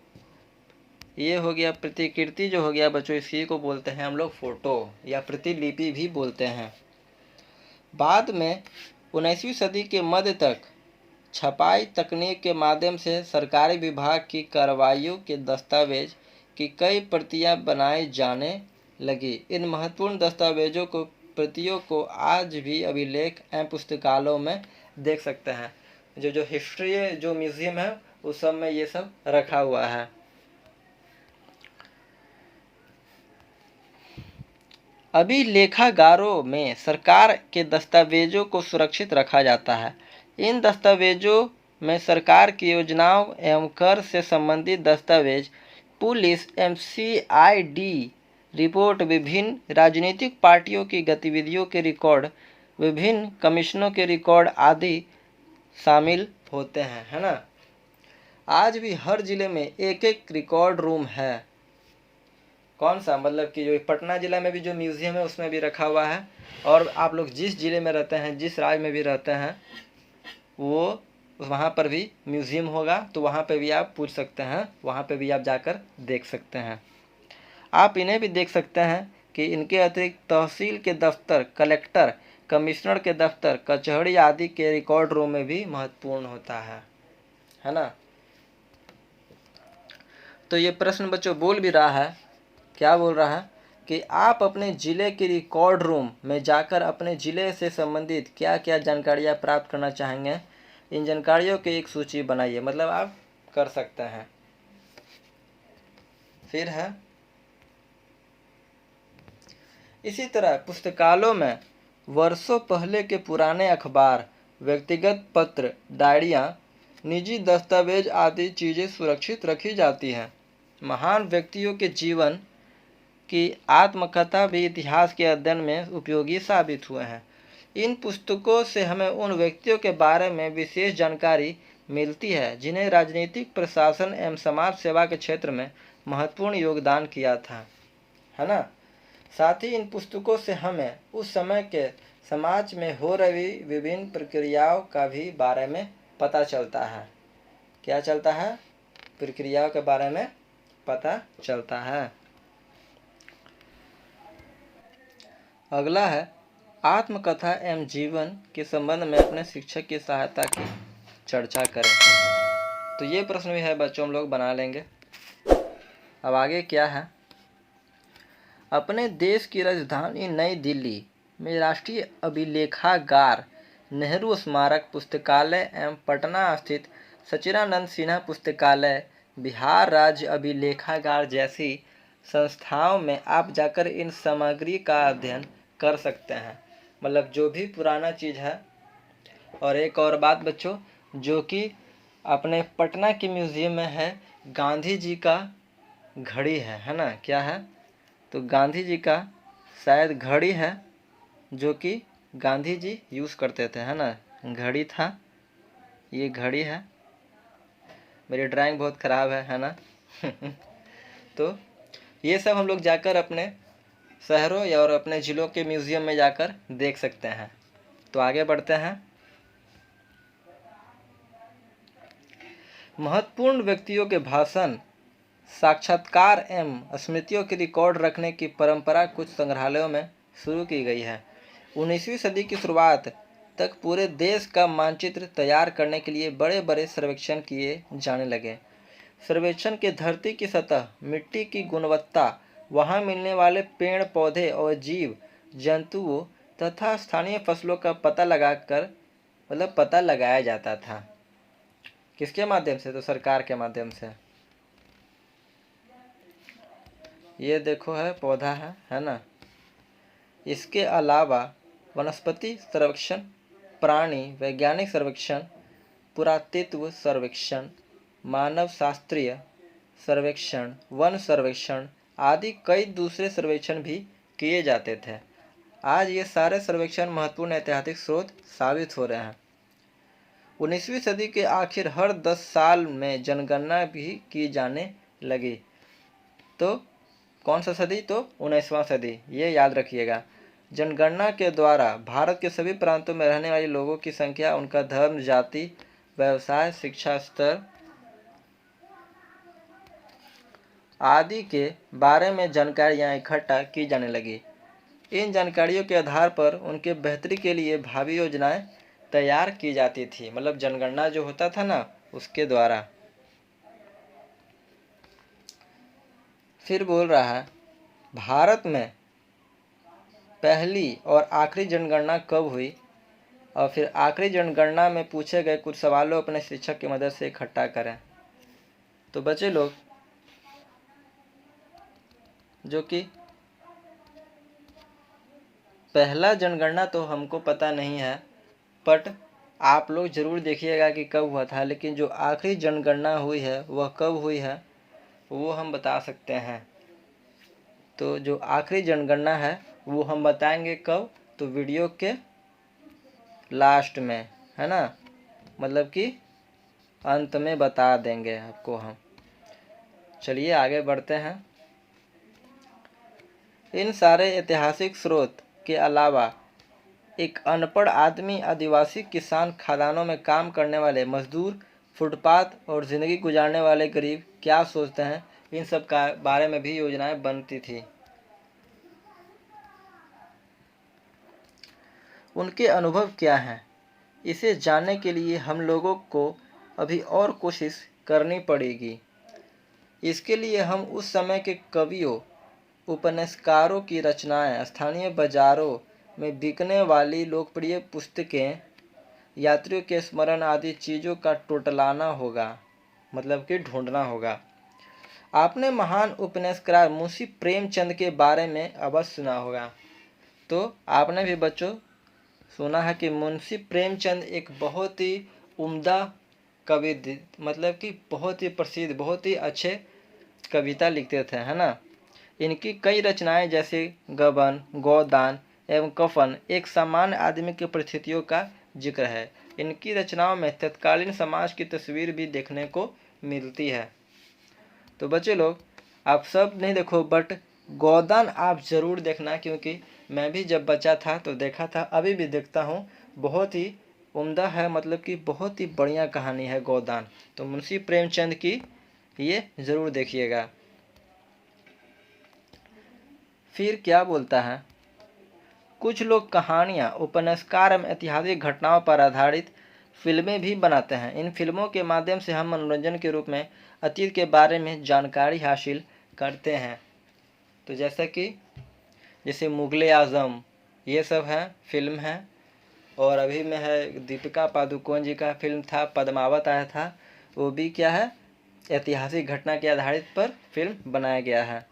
ये हो गया प्रतिकृति, जो हो गया बच्चों, इसी को बोलते हैं हम लोग फोटो या प्रतिलिपि भी बोलते हैं। बाद में 19वीं सदी के मध्य तक छपाई तकनीक के माध्यम से सरकारी विभाग की कार्रवाइयों के दस्तावेज की कई प्रतियां बनाई जाने लगी। इन महत्वपूर्ण दस्तावेजों को प्रतियों को आज भी अभिलेख एवं पुस्तकालयों में देख सकते हैं। जो हिस्ट्री जो म्यूजियम है उस सब में ये सब रखा हुआ है। अभिलेखागारों में सरकार के दस्तावेजों को सुरक्षित रखा जाता है। इन दस्तावेजों में सरकार की योजनाओं एवं कर से संबंधित दस्तावेज, पुलिस एवं CID रिपोर्ट, विभिन्न राजनीतिक पार्टियों की गतिविधियों के रिकॉर्ड, विभिन्न कमीशनों के रिकॉर्ड आदि शामिल होते हैं, है ना। आज भी हर जिले में एक एक रिकॉर्ड रूम है। कौन सा, मतलब कि जो पटना जिला में भी जो म्यूजियम है उसमें भी रखा हुआ है। और आप लोग जिस जिले में रहते हैं, जिस राज्य में भी रहते हैं, वो वहाँ पर भी म्यूजियम होगा, तो वहाँ पे भी आप पूछ सकते हैं, वहाँ पे भी आप जाकर देख सकते हैं। आप इन्हें भी देख सकते हैं कि इनके अतिरिक्त तहसील के दफ्तर, कलेक्टर, कमिश्नर के दफ्तर, कचहरी आदि के रिकॉर्ड रूम में भी महत्वपूर्ण होता है ना। तो ये प्रश्न बच्चों बोल भी रहा है, क्या बोल रहा है कि आप अपने ज़िले के रिकॉर्ड रूम में जाकर अपने ज़िले से संबंधित क्या क्या जानकारियाँ प्राप्त करना चाहेंगे, इन जानकारियों की एक सूची बनाइए। मतलब आप कर सकते हैं। फिर है, इसी तरह पुस्तकालयों में वर्षों पहले के पुराने अखबार, व्यक्तिगत पत्र, डायरियाँ, निजी दस्तावेज आदि चीज़ें सुरक्षित रखी जाती हैं। महान व्यक्तियों के जीवन की आत्मकथा भी इतिहास के अध्ययन में उपयोगी साबित हुए हैं। इन पुस्तकों से हमें उन व्यक्तियों के बारे में विशेष जानकारी मिलती है जिन्हें राजनीतिक, प्रशासन एवं समाज सेवा के क्षेत्र में महत्वपूर्ण योगदान किया था, है ना। साथ ही इन पुस्तकों से हमें उस समय के समाज में हो रही विभिन्न प्रक्रियाओं का भी बारे में पता चलता है। क्या चलता है, प्रक्रियाओं के बारे में पता चलता है। अगला है, आत्मकथा एवं जीवन के संबंध में अपने शिक्षक की सहायता की चर्चा करें। तो ये प्रश्न भी है बच्चों, हम लोग बना लेंगे। अब आगे क्या है, अपने देश की राजधानी नई दिल्ली में राष्ट्रीय अभिलेखागार, नेहरू स्मारक पुस्तकालय एवं पटना स्थित सच्चिदानंद सिन्हा पुस्तकालय, बिहार राज्य अभिलेखागार जैसी संस्थाओं में आप जाकर इन सामग्री का अध्ययन कर सकते हैं, मतलब जो भी पुराना चीज़ है। और एक और बात बच्चों, जो कि अपने पटना के म्यूज़ियम में है, गांधी जी का घड़ी है ना, क्या है? तो गांधी जी का शायद घड़ी है, जो कि गांधी जी यूज़ करते थे, है ना, घड़ी था, ये घड़ी है। मेरी ड्राइंग बहुत ख़राब है ना। तो ये सब हम लोग जाकर अपने शहरों या और अपने ज़िलों के म्यूज़ियम में जाकर देख सकते हैं। तो आगे बढ़ते हैं। महत्वपूर्ण व्यक्तियों के भाषण, साक्षात्कार एवं स्मृतियों के रिकॉर्ड रखने की परंपरा कुछ संग्रहालयों में शुरू की गई है। 19वीं सदी की शुरुआत तक पूरे देश का मानचित्र तैयार करने के लिए बड़े बड़े सर्वेक्षण किए जाने लगे। सर्वेक्षण के धरती की सतह, मिट्टी की गुणवत्ता, वहां मिलने वाले पेड़ पौधे और जीव जंतुओं तथा स्थानीय फसलों का पता लगाया जाता था। किसके माध्यम से? तो सरकार के माध्यम से। ये देखो है पौधा है ना। इसके अलावा वनस्पति सर्वेक्षण, प्राणी वैज्ञानिक सर्वेक्षण, पुरातत्व सर्वेक्षण, मानव शास्त्रीय सर्वेक्षण, वन सर्वेक्षण आदि कई दूसरे सर्वेक्षण भी किए जाते थे। आज ये सारे सर्वेक्षण महत्वपूर्ण ऐतिहासिक स्रोत साबित हो रहे हैं। 19वीं सदी के आखिर हर 10 साल में जनगणना भी की जाने लगी। तो कौन सा सदी? तो 19वां सदी, ये याद रखिएगा। जनगणना के द्वारा भारत के सभी प्रांतों में रहने वाले लोगों की संख्या, उनका धर्म, जाति, व्यवसाय, शिक्षा स्तर आदि के बारे में जानकारियाँ इकट्ठा की जाने लगी। इन जानकारियों के आधार पर उनके बेहतरी के लिए भावी योजनाएं तैयार की जाती थी, मतलब जनगणना जो होता था ना, उसके द्वारा। फिर बोल रहा है, भारत में पहली और आखिरी जनगणना कब हुई? और फिर आखिरी जनगणना में पूछे गए कुछ सवालों अपने शिक्षक की मदद से इकट्ठा करें। तो बच्चे लोग, जो कि पहला जनगणना तो हमको पता नहीं है, बट आप लोग ज़रूर देखिएगा कि कब हुआ था। लेकिन जो आखिरी जनगणना हुई है वह कब हुई है वो हम बता सकते हैं। तो जो आखिरी जनगणना है वो हम बताएंगे कब? तो वीडियो के लास्ट में, है ना, मतलब कि अंत में बता देंगे आपको हम। चलिए आगे बढ़ते हैं। इन सारे ऐतिहासिक स्रोत के अलावा एक अनपढ़ आदमी, आदिवासी, किसान, खदानों में काम करने वाले मजदूर, फुटपाथ और ज़िंदगी गुजारने वाले गरीब क्या सोचते हैं, इन सब का बारे में भी योजनाएं बनती थी। उनके अनुभव क्या हैं, इसे जानने के लिए हम लोगों को अभी और कोशिश करनी पड़ेगी। इसके लिए हम उस समय के कवियों, उपन्यासकारों की रचनाएं, स्थानीय बाज़ारों में बिकने वाली लोकप्रिय पुस्तकें, यात्रियों के स्मरण आदि चीज़ों का टोटलाना होगा, मतलब कि ढूंढना होगा। आपने महान उपन्यासकार मुंशी प्रेमचंद के बारे में अवश्य सुना होगा। तो आपने भी बच्चों सुना है कि मुंशी प्रेमचंद एक बहुत ही उम्दा कवि, मतलब कि बहुत ही प्रसिद्ध, बहुत ही अच्छे कविता लिखते थे, है ना। इनकी कई रचनाएं जैसे गबन, गोदान एवं कफन एक सामान्य आदमी की परिस्थितियों का जिक्र है। इनकी रचनाओं में तत्कालीन समाज की तस्वीर भी देखने को मिलती है। तो बच्चे लोग, आप सब नहीं देखो, बट गोदान आप ज़रूर देखना, क्योंकि मैं भी जब बच्चा था तो देखा था, अभी भी देखता हूँ। बहुत ही उम्दा है, मतलब कि बहुत ही बढ़िया कहानी है गोदान। तो मुंशी प्रेमचंद की ये ज़रूर देखिएगा। फिर क्या बोलता है, कुछ लोग कहानियाँ, उपन्यासकार एवं ऐतिहासिक घटनाओं पर आधारित फिल्में भी बनाते हैं। इन फिल्मों के माध्यम से हम मनोरंजन के रूप में अतीत के बारे में जानकारी हासिल करते हैं। तो जैसे मुगले आज़म, ये सब हैं, फिल्म है। और अभी में है दीपिका पादुकोण जी का फिल्म था, पद्मावत आया था, वो भी क्या है, ऐतिहासिक घटना के आधारित पर फिल्म बनाया गया है।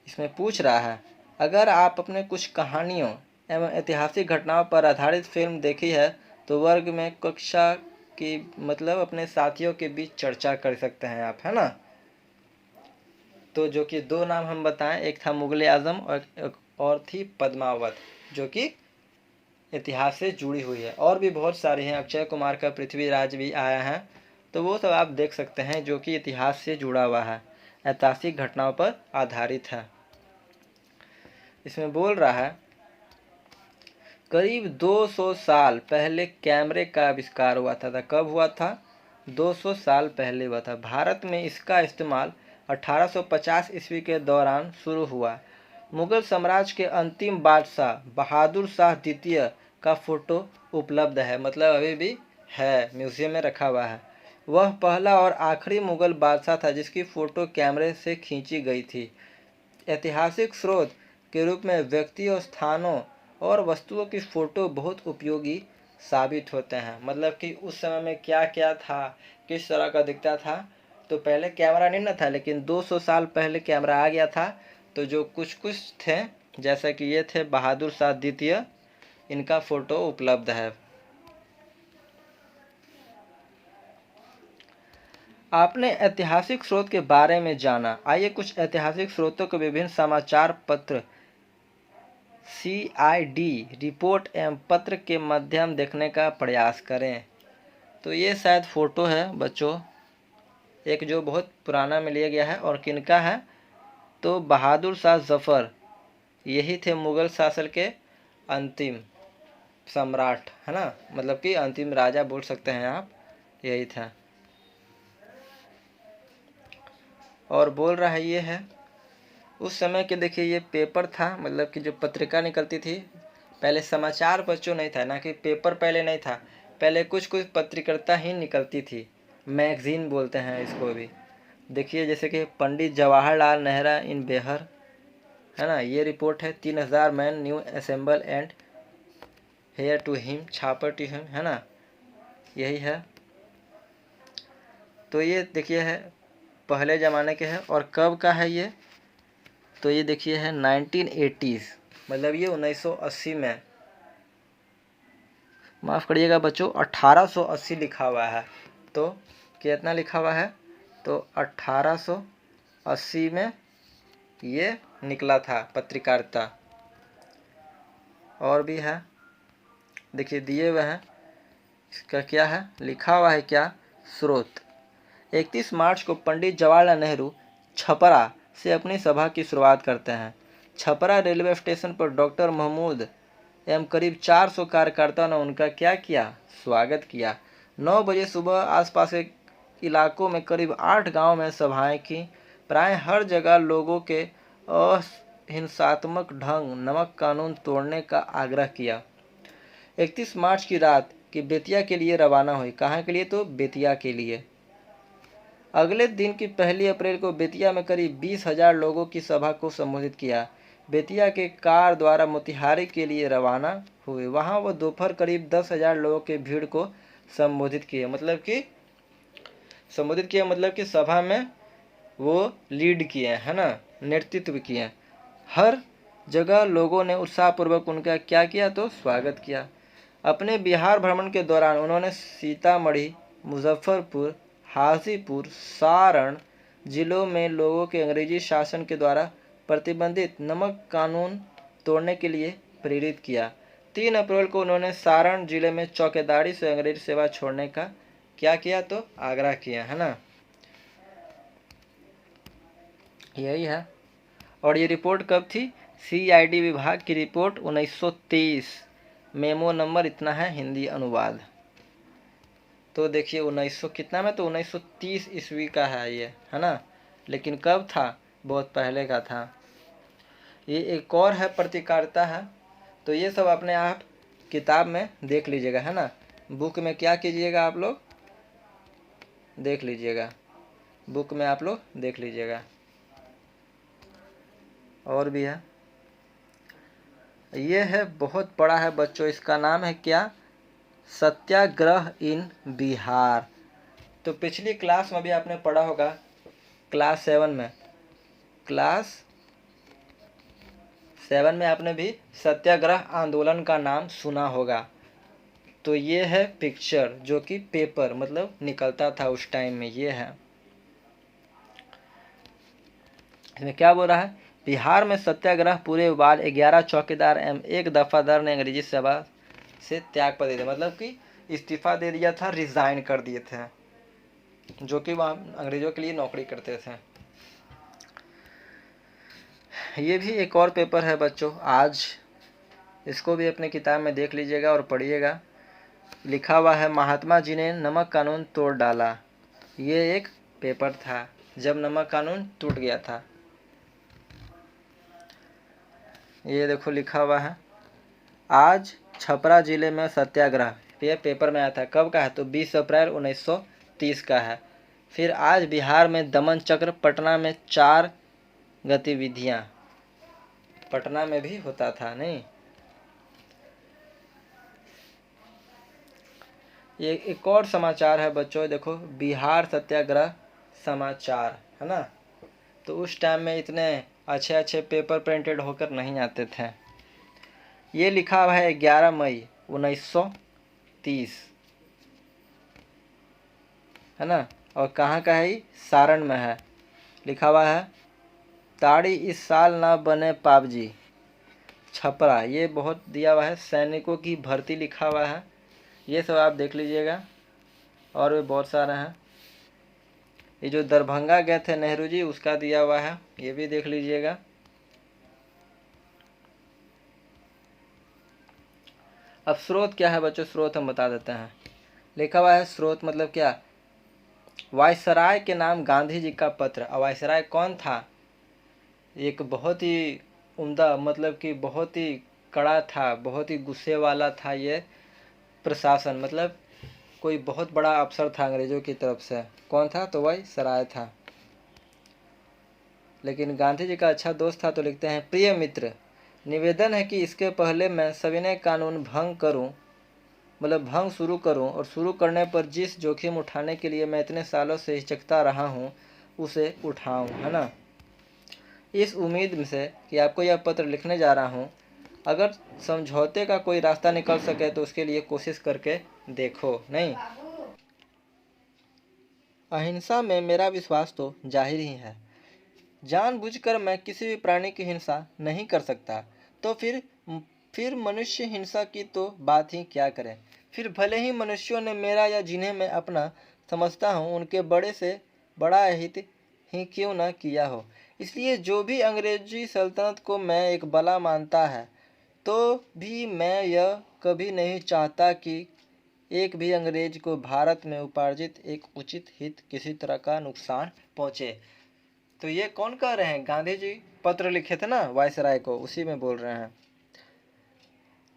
इसमें पूछ रहा है, अगर आप अपने कुछ कहानियों एवं ऐतिहासिक घटनाओं पर आधारित फिल्म देखी है तो वर्ग में कक्षा की मतलब अपने साथियों के बीच चर्चा कर सकते हैं आप, है ना। तो जो कि दो नाम हम बताएं, एक था मुगल आजम और थी पद्मावत, जो कि इतिहास से जुड़ी हुई है। और भी बहुत सारी हैं, अक्षय कुमार का पृथ्वीराज भी आया है, तो वो सब आप देख सकते हैं, जो कि इतिहास से जुड़ा हुआ है, ऐतिहासिक घटनाओं पर आधारित है। इसमें बोल रहा है, करीब 200 साल पहले कैमरे का आविष्कार हुआ था। कब हुआ था? 200 साल पहले हुआ था। भारत में इसका इस्तेमाल 1850 ईस्वी के दौरान शुरू हुआ। मुगल साम्राज्य के अंतिम बादशाह बहादुर शाह द्वितीय का फोटो उपलब्ध है, मतलब अभी भी है, म्यूजियम में रखा हुआ है। वह पहला और आखिरी मुगल बादशाह था जिसकी फ़ोटो कैमरे से खींची गई थी। ऐतिहासिक स्रोत के रूप में व्यक्तियों, स्थानों और वस्तुओं की फ़ोटो बहुत उपयोगी साबित होते हैं। मतलब कि उस समय में क्या क्या था, किस तरह का दिखता था। तो पहले कैमरा नहीं ना था, लेकिन 200 साल पहले कैमरा आ गया था। तो जो कुछ कुछ थे, जैसा कि ये थे बहादुर शाह द्वितीय, इनका फ़ोटो उपलब्ध है। आपने ऐतिहासिक स्रोत के बारे में जाना, आइए कुछ ऐतिहासिक स्रोतों के विभिन्न समाचार पत्र, CID रिपोर्ट एवं पत्र के माध्यम देखने का प्रयास करें। तो ये शायद फ़ोटो है बच्चों, एक जो बहुत पुराना में लिया गया है, और किनका है? तो बहादुर शाह जफ़र, यही थे मुग़ल शासन के अंतिम सम्राट, है ना, मतलब कि अंतिम राजा बोल सकते हैं आप, यही था। और बोल रहा है ये है, उस समय के देखिए ये पेपर था, मतलब कि जो पत्रिका निकलती थी, पहले समाचार बच्चों नहीं था ना, कि पेपर पहले नहीं था, पहले कुछ कुछ पत्रिका ही निकलती थी, मैगजीन बोलते हैं इसको भी। देखिए जैसे कि पंडित जवाहरलाल नेहरू इन बिहार, है ना, ये रिपोर्ट है। 3000 man new assemble and hair to him, छापर टू हिम, है ना, यही है। तो ये देखिए है पहले ज़माने के है, और कब का है ये? तो ये देखिए है 1980s, मतलब ये 1980 में, माफ़ करिएगा बच्चों, 1880 लिखा हुआ है। तो कितना लिखा हुआ है? तो 1880 में ये निकला था पत्रकारिता। और भी है, देखिए दिए हुए हैं, इसका क्या है लिखा हुआ है, क्या स्रोत। 31 मार्च को पंडित जवाहरलाल नेहरू छपरा से अपनी सभा की शुरुआत करते हैं। छपरा रेलवे स्टेशन पर डॉक्टर महमूद एवं करीब 400 कार्यकर्ताओं ने उनका क्या किया? स्वागत किया। 9 बजे सुबह आसपास के इलाकों में करीब 8 गांव में सभाएं की। प्राय हर जगह लोगों के अहिंसात्मक ढंग नमक कानून तोड़ने का आग्रह किया। 31 मार्च की रात की बेतिया के लिए रवाना हुई। कहाँ के लिए? तो बेतिया के लिए। अगले दिन की 1 अप्रैल को बेतिया में करीब 20,000 लोगों की सभा को संबोधित किया। बेतिया के कार द्वारा मोतिहारी के लिए रवाना हुए। वहां वो दोपहर करीब 10,000 लोगों के भीड़ को संबोधित किए, मतलब कि सभा में वो लीड किए, है ना, नेतृत्व किए। हर जगह लोगों ने उत्साहपूर्वक उनका क्या किया? तो स्वागत किया। अपने बिहार भ्रमण के दौरान उन्होंने सीतामढ़ी, मुजफ्फरपुर, हाजीपुर, सारण जिलों में लोगों के अंग्रेजी शासन के द्वारा प्रतिबंधित नमक कानून तोड़ने के लिए प्रेरित किया। 3 अप्रैल को उन्होंने सारण जिले में चौकीदारी से अंग्रेजी सेवा छोड़ने का क्या किया? तो आग्रह किया, है ना, यही है। और ये रिपोर्ट कब थी? CID विभाग की रिपोर्ट 1923, मेमो नंबर इतना है, हिंदी अनुवाद। तो देखिए 1900 कितना में, तो 1930 ईस्वी का है ये, है ना, लेकिन कब था? बहुत पहले का था। ये एक और है पत्रकारिता है। तो ये सब अपने आप किताब में देख लीजिएगा, है ना, बुक में क्या कीजिएगा आप लोग, देख लीजिएगा, बुक में आप लोग देख लीजिएगा। और भी है, ये है बहुत बड़ा है बच्चों, इसका नाम है क्या? सत्याग्रह इन बिहार। तो पिछली क्लास में भी आपने पढ़ा होगा, क्लास 7 में, क्लास 7 में आपने भी सत्याग्रह आंदोलन का नाम सुना होगा। तो ये है पिक्चर जो कि पेपर मतलब निकलता था उस टाइम में, ये है। इसमें क्या बोल रहा है, बिहार में सत्याग्रह पूरे उबाल 11 चौकीदार एवं एक दफादार ने अंग्रेजी सेवा से त्याग पर दे दिया, मतलब कि इस्तीफा दे दिया था, रिजाइन कर दिए थे, जो कि वहाँ अंग्रेजों के लिए नौकरी करते थे। ये भी एक और पेपर है बच्चों, आज इसको भी अपने किताब में देख लीजिएगा और पढ़िएगा। लिखा हुआ है महात्मा जी ने नमक कानून तोड़ डाला। ये एक पेपर था जब नमक कानून टूट गया था। ये देखो लिखा हुआ है आज छपरा जिले में सत्याग्रह, ये पेपर में आया था। कब का है, तो 20 अप्रैल 1930 का है। फिर आज बिहार में दमन चक्र, पटना में 4 गतिविधियां, पटना में भी होता था नहीं। ये एक और समाचार है बच्चों, देखो बिहार सत्याग्रह समाचार, है ना। तो उस टाइम में इतने अच्छे अच्छे पेपर प्रिंटेड होकर नहीं आते थे। ये लिखा हुआ है 11 मई 1930, है ना। और कहाँ का है, सारण में है। लिखा हुआ है ताड़ी इस साल ना बने पापजी, छपरा। ये बहुत दिया हुआ है, सैनिकों की भर्ती लिखा हुआ है। ये सब आप देख लीजिएगा, और भी बहुत सारा है। ये जो दरभंगा गए थे नेहरू जी, उसका दिया हुआ है, ये भी देख लीजिएगा। अब स्रोत क्या है बच्चों, स्रोत हम बता देते हैं। लिखा हुआ है स्रोत मतलब क्या, वायसराय के नाम गांधी जी का पत्र। अब वायसराय कौन था, एक बहुत ही उम्दा, मतलब कि बहुत ही कड़ा था, बहुत ही गुस्से वाला था ये प्रशासन, मतलब कोई बहुत बड़ा अफसर था अंग्रेजों की तरफ से। कौन था, तो वायसराय था। लेकिन गांधी जी का अच्छा दोस्त था, तो लिखते हैं प्रिय मित्र, निवेदन है कि इसके पहले मैं सविनय कानून भंग करूं, मतलब भंग शुरू करूं, और शुरू करने पर जिस जोखिम उठाने के लिए मैं इतने सालों से हिचकता रहा हूं उसे उठाऊं, है ना। इस उम्मीद से कि आपको यह पत्र लिखने जा रहा हूं, अगर समझौते का कोई रास्ता निकल सके तो उसके लिए कोशिश करके देखो। नहीं, अहिंसा में मेरा विश्वास तो जाहिर ही है। जानबूझकर मैं किसी भी प्राणी की हिंसा नहीं कर सकता, तो फिर मनुष्य हिंसा की तो बात ही क्या करें। फिर भले ही मनुष्यों ने मेरा या जिन्हें मैं अपना समझता हूँ उनके बड़े से बड़ा हित ही क्यों न किया हो। इसलिए जो भी अंग्रेजी सल्तनत को मैं एक बला मानता है, तो भी मैं यह कभी नहीं चाहता कि एक भी अंग्रेज को भारत में उपार्जित एक उचित हित किसी तरह का नुकसान पहुँचे। तो ये कौन कह रहे हैं, गांधी जी पत्र लिखे थे ना वायसराय को, उसी में बोल रहे हैं।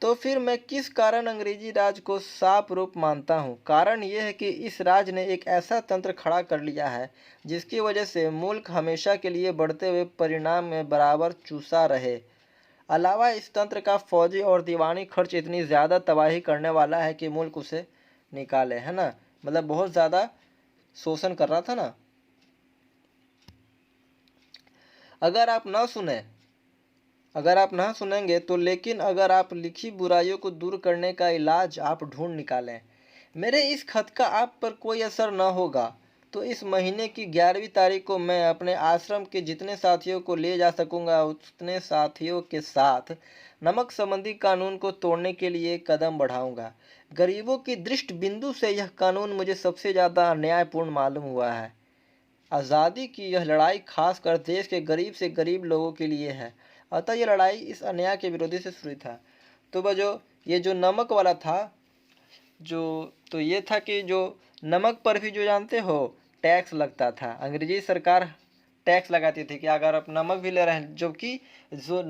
तो फिर मैं किस कारण अंग्रेजी राज को साफ रूप मानता हूँ, कारण यह है कि इस राज ने एक ऐसा तंत्र खड़ा कर लिया है जिसकी वजह से मुल्क हमेशा के लिए बढ़ते हुए परिणाम में बराबर चूसा रहे। अलावा इस तंत्र का फौजी और दीवानी खर्च इतनी ज़्यादा तबाही करने वाला है कि मुल्क उसे निकाले, है ना। मतलब बहुत ज़्यादा शोषण कर रहा था ना। अगर आप ना सुनेंगे तो, लेकिन अगर आप लिखी बुराइयों को दूर करने का इलाज आप ढूंढ निकालें, मेरे इस खत का आप पर कोई असर न होगा, तो इस महीने की 11वीं तारीख को मैं अपने आश्रम के जितने साथियों को ले जा सकूंगा उतने साथियों के साथ नमक संबंधी कानून को तोड़ने के लिए कदम बढ़ाऊंगा। गरीबों की दृष्टि बिंदु से यह कानून मुझे सबसे ज़्यादा अन्यायपूर्ण मालूम हुआ है। आज़ादी की यह लड़ाई खासकर देश के गरीब से गरीब लोगों के लिए है, अतः यह लड़ाई इस अन्याय के विरोधी से शुरू था। तो बजो ये जो नमक वाला था, जो तो ये था कि जो नमक पर भी जो जानते हो टैक्स लगता था, अंग्रेजी सरकार टैक्स लगाती थी कि अगर आप नमक भी ले रहे हैं, जबकि जो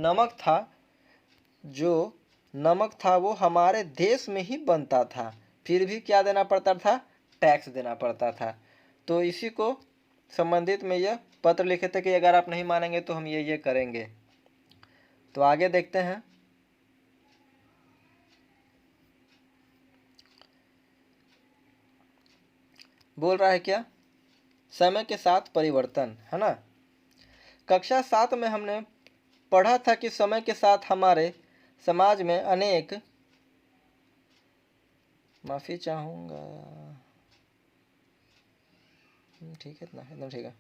नमक था वो हमारे देश में ही बनता था, फिर भी क्या देना पड़ता था, टैक्स देना पड़ता था। तो इसी को संबंधित में यह पत्र लिखे थे कि अगर आप नहीं मानेंगे तो हम ये करेंगे। तो आगे देखते हैं। बोल रहा है क्या, समय के साथ परिवर्तन, है ना। कक्षा 7 में हमने पढ़ा था कि समय के साथ हमारे समाज में अनेक, माफ़ी चाहूँगा, ठीक है, इतना एकदम ठीक है।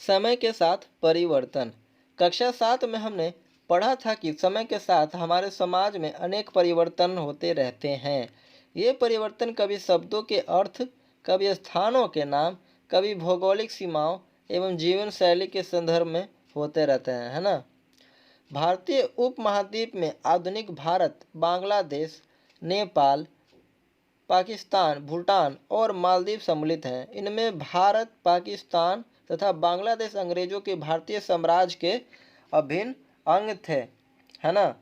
समय के साथ परिवर्तन। कक्षा 7 में हमने पढ़ा था कि समय के साथ हमारे समाज में अनेक परिवर्तन होते रहते हैं। ये परिवर्तन कभी शब्दों के अर्थ, कभी स्थानों के नाम, कभी भौगोलिक सीमाओं एवं जीवन शैली के संदर्भ में होते रहते हैं, है ना। भारतीय उपमहाद्वीप में आधुनिक भारत, बांग्लादेश, नेपाल, पाकिस्तान, भूटान और मालदीव सम्मिलित हैं। इनमें भारत, पाकिस्तान तथा बांग्लादेश अंग्रेजों के भारतीय साम्राज्य के अभिन्न अंग थे, है ना।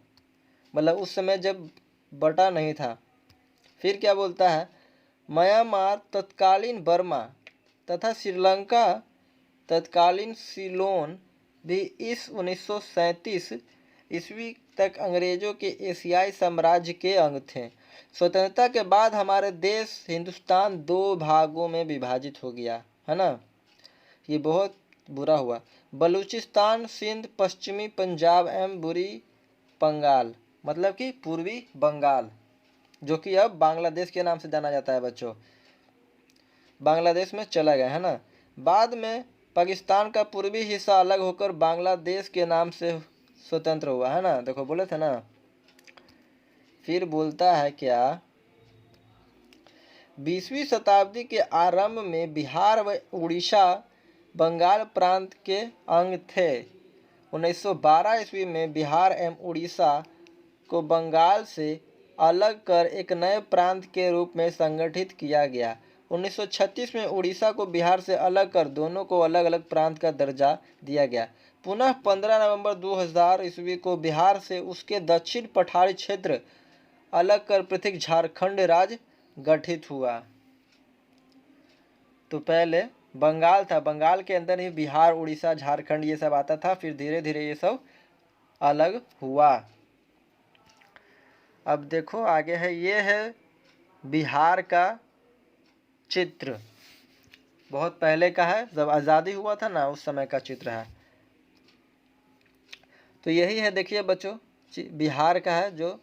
मतलब उस समय जब बटा नहीं था। फिर क्या बोलता है, म्यांमार तत्कालीन बर्मा तथा श्रीलंका तत्कालीन सीलोन भी इस 1937 ईस्वी तक अंग्रेजों के एशियाई साम्राज्य के अंग थे। स्वतंत्रता के बाद हमारे देश हिंदुस्तान 2 भागों में विभाजित हो गया, है ना। ये बहुत बुरा हुआ। बलूचिस्तान, सिंध, पश्चिमी पंजाब एवं बुरी बंगाल, मतलब कि पूर्वी बंगाल, जो कि अब बांग्लादेश के नाम से जाना जाता है बच्चों, बांग्लादेश में चला गया, है ना। बाद में पाकिस्तान का पूर्वी हिस्सा अलग होकर बांग्लादेश के नाम से स्वतंत्र हुआ, है ना। देखो बोले थे ना। फिर बोलता है क्या, 20वीं शताब्दी के आरंभ में बिहार व उड़ीसा बंगाल प्रांत के अंग थे। 1912 ईस्वी में बिहार एवं उड़ीसा को बंगाल से अलग कर एक नए प्रांत के रूप में संगठित किया गया। 1936 में उड़ीसा को बिहार से अलग कर दोनों को अलग अलग प्रांत का दर्जा दिया गया। पुनः 15 नवंबर 2000 ईस्वी को बिहार से उसके दक्षिण पठारी क्षेत्र अलग कर पृथक झारखंड राज्य गठित हुआ। तो पहले बंगाल था, बंगाल के अंदर ही बिहार, उड़ीसा, झारखंड ये सब आता था। फिर धीरे धीरे ये सब अलग हुआ। अब देखो आगे है, ये है बिहार का चित्र। बहुत पहले का है, जब आज़ादी हुआ था ना उस समय का चित्र है। तो यही है, देखिए बच्चों, बिहार का है जो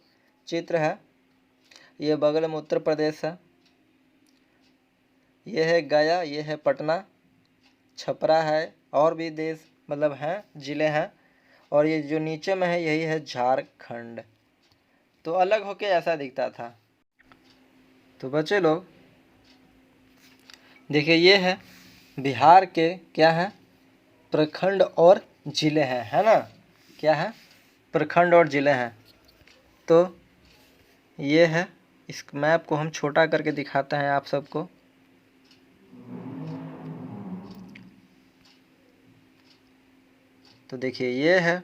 चित्र है। ये बगल में उत्तर प्रदेश है, ये है गया, ये है पटना, छपरा है, और भी देश मतलब हैं, जिले हैं। और ये जो नीचे में है यही है झारखंड। तो अलग होके ऐसा दिखता था। तो बच्चे लोग देखिए, ये है बिहार के क्या है, प्रखंड और जिले हैं, है ना। क्या है, प्रखंड और जिले हैं। तो ये है, इस मैप को हम छोटा करके दिखाते हैं आप सबको। तो देखिए, ये है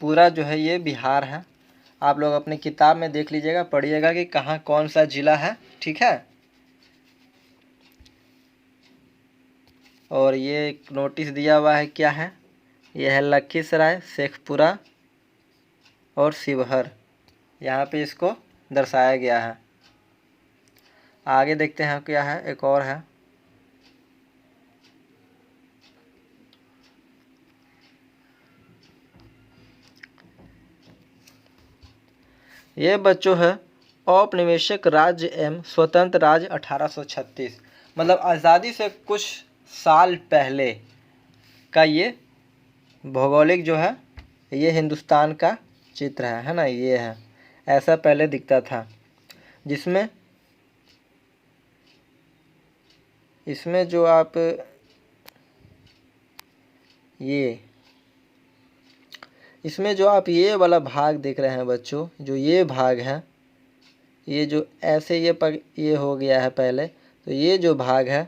पूरा जो है ये बिहार है। आप लोग अपनी किताब में देख लीजिएगा, पढ़िएगा कि कहाँ कौन सा जिला है, ठीक है। और ये एक नोटिस दिया हुआ है, क्या है, यह है लखीसराय, शेखपुरा और शिवहर, यहाँ पे इसको दर्शाया गया है। आगे देखते हैं क्या है, एक और है, ये बच्चों है औपनिवेशिक राज्य एवं स्वतंत्र राज्य 1836, मतलब आज़ादी से कुछ साल पहले का ये भौगोलिक जो है ये हिंदुस्तान का चित्र है ना। ये है, ऐसा पहले दिखता था, जिसमें इसमें जो आप ये वाला भाग देख रहे हैं बच्चों, जो ये भाग है, ये जो ऐसे ये हो गया है पहले, तो ये जो भाग है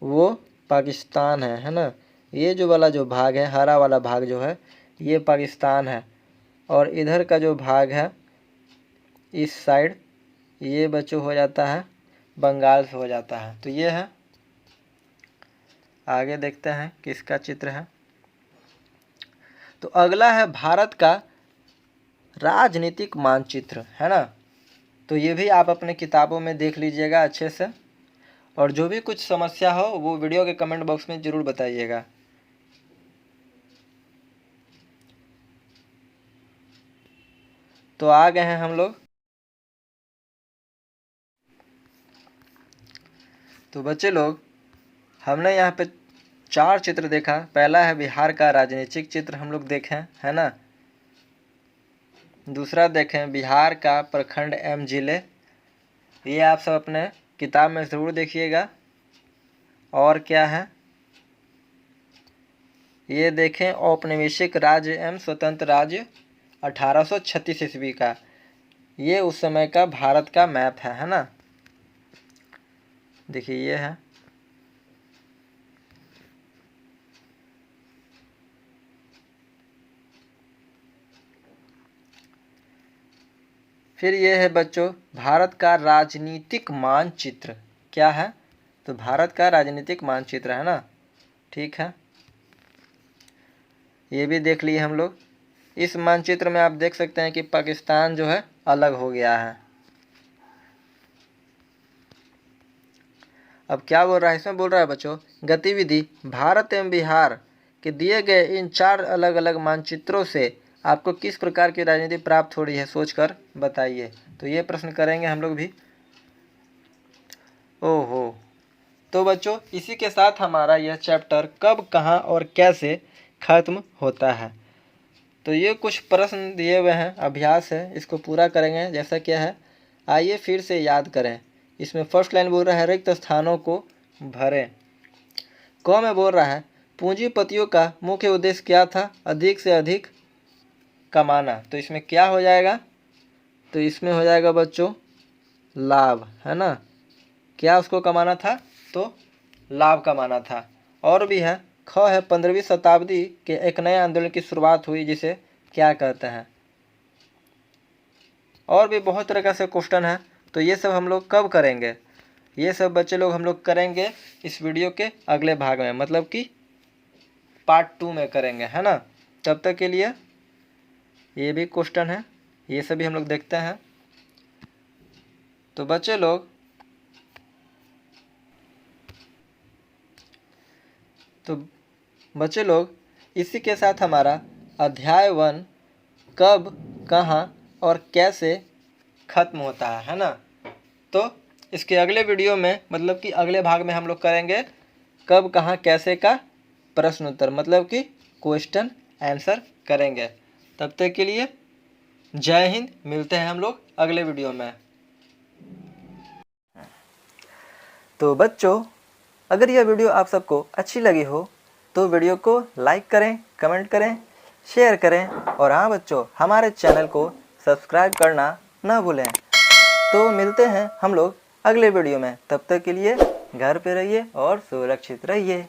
वो पाकिस्तान है ना। ये जो वाला जो भाग है, हरा वाला भाग जो है, ये पाकिस्तान है। और इधर का जो भाग है इस साइड, ये बच्चों हो जाता है बंगाल से हो जाता है। तो ये है, आगे देखते हैं किसका चित्र है। तो अगला है भारत का राजनीतिक मानचित्र, है ना। तो ये भी आप अपने किताबों में देख लीजिएगा अच्छे से। और जो भी कुछ समस्या हो वो वीडियो के कमेंट बॉक्स में ज़रूर बताइएगा। तो आ गए हैं हम लोग। तो बच्चे लोग, हमने यहाँ पे 4 चित्र देखा। पहला है बिहार का राजनीतिक चित्र हम लोग देखें, है ना। दूसरा देखें बिहार का प्रखंड एवं जिले, ये आप सब अपने किताब में ज़रूर देखिएगा। और क्या है, ये देखें औपनिवेशिक राज्य एवं स्वतंत्र राज्य 1836 ईस्वी का, ये उस समय का भारत का मैप है ना। देखिए ये है। फिर ये है बच्चों भारत का राजनीतिक मानचित्र। क्या है, तो भारत का राजनीतिक मानचित्र, है ना। ठीक है, ये भी देख लिए हम लोग। इस मानचित्र में आप देख सकते हैं कि पाकिस्तान जो है अलग हो गया है। अब क्या बोल रहा है, इसमें बोल रहा है बच्चों, गतिविधि भारत एवं बिहार के दिए गए इन 4 अलग अलग मानचित्रों से आपको किस प्रकार की राजनीति प्राप्त हो रही है, सोचकर बताइए। तो ये प्रश्न करेंगे हम लोग भी। ओहो, तो बच्चों इसी के साथ हमारा यह चैप्टर कब, कहाँ और कैसे खत्म होता है। तो ये कुछ प्रश्न दिए हुए हैं, अभ्यास है, इसको पूरा करेंगे। जैसा क्या है, आइए फिर से याद करें। इसमें फर्स्ट लाइन बोल रहा है रिक्त स्थानों को भरें। क में बोल रहा है पूंजीपतियों का मुख्य उद्देश्य क्या था, अधिक से अधिक कमाना। तो इसमें क्या हो जाएगा, तो इसमें हो जाएगा बच्चों लाभ, है ना। क्या उसको कमाना था, तो लाभ कमाना था। और भी है, ख है 15वीं शताब्दी के एक नए आंदोलन की शुरुआत हुई, जिसे क्या कहते हैं। और भी बहुत तरह का से क्वेश्चन है। तो ये सब हम लोग कब करेंगे, ये सब बच्चे लोग हम लोग करेंगे इस वीडियो के अगले भाग में, मतलब कि पार्ट 2 में करेंगे, है ना। तब तक के लिए ये भी क्वेश्चन है, ये सभी हम लोग देखते हैं। तो बच्चे लोग इसी के साथ हमारा अध्याय 1 कब, कहाँ और कैसे खत्म होता है ना। तो इसके अगले वीडियो में, मतलब कि अगले भाग में हम लोग करेंगे कब, कहाँ, कैसे का प्रश्न उत्तर, मतलब कि क्वेश्चन आंसर करेंगे। तब तक के लिए जय हिंद, मिलते हैं हम लोग अगले वीडियो में। तो बच्चों, अगर यह वीडियो आप सबको अच्छी लगी हो तो वीडियो को लाइक करें, कमेंट करें, शेयर करें, और हाँ बच्चों, हमारे चैनल को सब्सक्राइब करना न भूलें। तो मिलते हैं हम लोग अगले वीडियो में, तब तक के लिए घर पे रहिए और सुरक्षित रहिए।